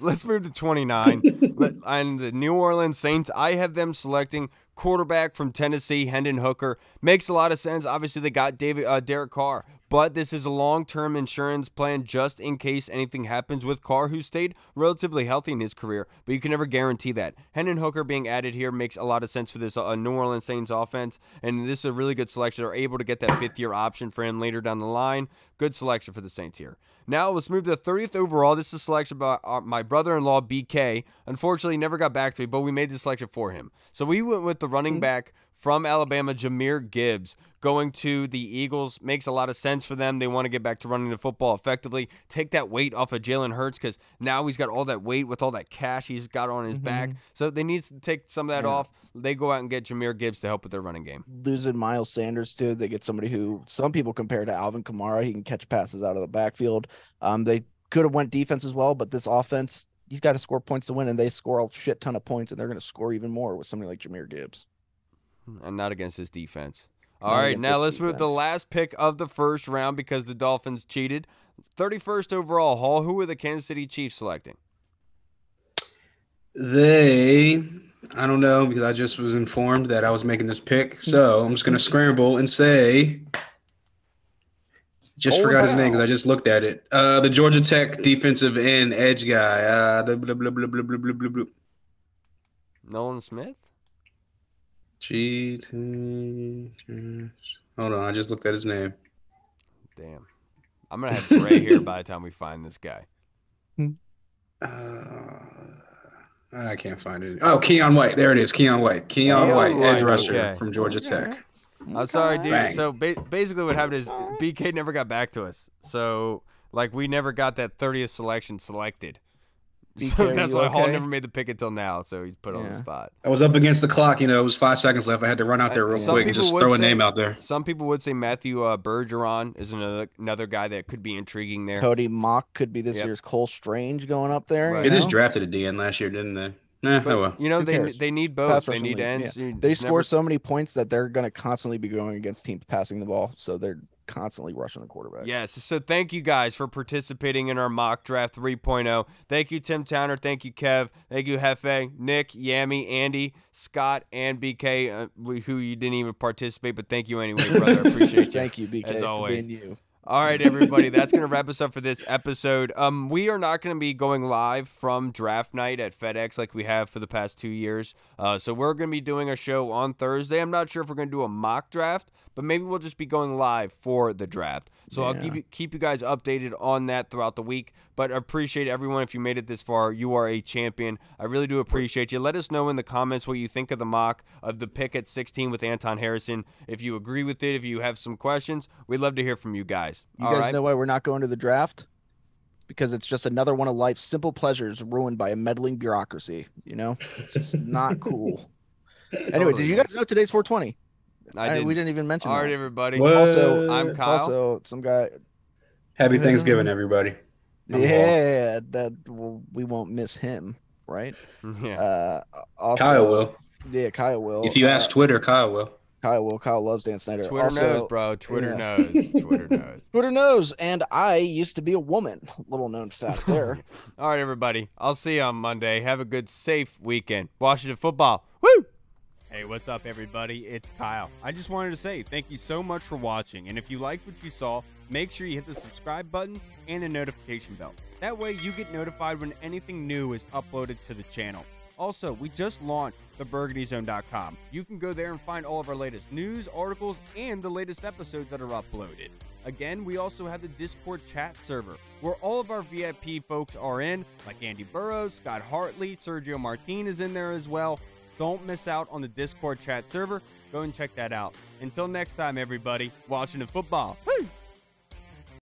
[SPEAKER 1] Let's move to 29. And the New Orleans Saints, I have them selecting quarterback from Tennessee, Hendon Hooker. Makes a lot of sense. Obviously, they got Derek Carr. But this is a long-term insurance plan just in case anything happens with Carr, who stayed relatively healthy in his career. But you can never guarantee that. Hendon Hooker being added here makes a lot of sense for this New Orleans Saints offense. And this is a really good selection. They're able to get that fifth-year option for him later down the line. Good selection for the Saints here. Now let's move to the 30th overall. This is a selection by my brother-in-law, BK. Unfortunately, never got back to me, but we made the selection for him. So we went with the running back from Alabama, Jahmyr Gibbs, going to the Eagles. Makes a lot of sense for them. They want to get back to running the football effectively. Take that weight off of Jalen Hurts because now he's got all that weight with all that cash he's got on his back. So they need to take some of that off. They go out and get Jahmyr Gibbs to help with their running game.
[SPEAKER 2] Losing Miles Sanders, too. They get somebody who some people compare to Alvin Kamara. He can catch passes out of the backfield. They could have went defense as well, but this offense, you've got to score points to win, and they score a shit ton of points, and they're going to score even more with somebody like Jahmyr Gibbs.
[SPEAKER 1] And not against his defense. All right, now let's move to the last pick of the first round because the Dolphins cheated. 31st overall, Hall, who are the Kansas City Chiefs selecting?
[SPEAKER 4] I don't know because I just was informed that I was making this pick. So I'm just going to scramble and say, forgot his name because I just looked at it. The Georgia Tech defensive end edge guy.
[SPEAKER 1] Nolan Smith?
[SPEAKER 4] Hold on, I just looked at his name.
[SPEAKER 1] Damn. I'm going to have gray hair by the time we find this guy.
[SPEAKER 4] I can't find it. Oh, Keon White. There it is. Keon White, edge rusher from Georgia Tech.
[SPEAKER 1] I'm sorry, dude.
[SPEAKER 4] Bang.
[SPEAKER 1] So basically what happened is BK never got back to us. So, we never got that 30th selection selected.
[SPEAKER 2] BK,
[SPEAKER 1] So that's why Hall
[SPEAKER 2] okay?
[SPEAKER 1] never made the pick until now, so he's put on the spot.
[SPEAKER 4] I was up against the clock. It was 5 seconds left. I had to run out there real quick and just throw a name out there.
[SPEAKER 1] Some people would say Matthew Bergeron is another guy that could be intriguing there.
[SPEAKER 2] Cody Mock could be this year's Cole Strange going up there.
[SPEAKER 1] Right.
[SPEAKER 4] They just drafted a DN last year, didn't they? Oh well.
[SPEAKER 1] They need both.
[SPEAKER 2] Pass
[SPEAKER 1] They
[SPEAKER 2] rushing
[SPEAKER 1] need
[SPEAKER 2] league,
[SPEAKER 1] ends.
[SPEAKER 2] yeah. They score so many points that they're going to constantly be going against teams passing the ball, so they're constantly rushing the quarterback.
[SPEAKER 1] Yes. So thank you guys for participating in our mock draft 3.0. Thank you, Tim Towner. Thank you, Kev. Thank you, Hefe, Nick, Yami, Andy, Scott, and BK, who you didn't even participate, but thank you anyway, brother. I appreciate you.
[SPEAKER 2] Thank you, BK,
[SPEAKER 1] as always.
[SPEAKER 2] for being you.
[SPEAKER 1] All right, everybody, that's going to wrap us up for this episode. We are not going to be going live from draft night at FedEx like we have for the past 2 years. So we're going to be doing a show on Thursday. I'm not sure if we're going to do a mock draft, but maybe we'll just be going live for the draft. So I'll keep you guys updated on that throughout the week. But I appreciate everyone. If you made it this far, you are a champion. I really do appreciate you. Let us know in the comments what you think of the mock of the pick at 16 with Anton Harrison. If you agree with it, if you have some questions, we'd love to hear from you guys.
[SPEAKER 2] You guys know why we're not going to the draft? Because it's just another one of life's simple pleasures ruined by a meddling bureaucracy. It's just not cool. Anyway, did you guys know today's 420? We didn't even mention.
[SPEAKER 1] All right,
[SPEAKER 2] that.
[SPEAKER 1] everybody.
[SPEAKER 4] What?
[SPEAKER 1] Also, I'm Kyle.
[SPEAKER 2] Also, some guy.
[SPEAKER 4] Happy Thanksgiving, everybody.
[SPEAKER 2] Yeah, we won't miss him, right?
[SPEAKER 1] Yeah.
[SPEAKER 2] Also,
[SPEAKER 4] Kyle will.
[SPEAKER 2] Yeah, Kyle will.
[SPEAKER 4] If you ask Twitter, Kyle will.
[SPEAKER 2] Kyle will. Kyle loves Dan Snyder.
[SPEAKER 1] Twitter
[SPEAKER 2] Also,
[SPEAKER 1] knows, bro. Twitter knows. Twitter knows.
[SPEAKER 2] Twitter knows. And I used to be a woman. Little known fact there.
[SPEAKER 1] All right, everybody. I'll see you on Monday. Have a good, safe weekend. Washington football. Woo! Hey, what's up, everybody? It's Kyle. I just wanted to say thank you so much for watching. And if you liked what you saw, make sure you hit the subscribe button and the notification bell. That way you get notified when anything new is uploaded to the channel. Also, we just launched theburgundyzone.com. You can go there and find all of our latest news, articles, and the latest episodes that are uploaded. Again, we also have the Discord chat server, where all of our VIP folks are in, like Andy Burrows, Scott Hartley, Sergio Martin is in there as well. Don't miss out on the Discord chat server. Go and check that out. Until next time, everybody, Washington football. Woo!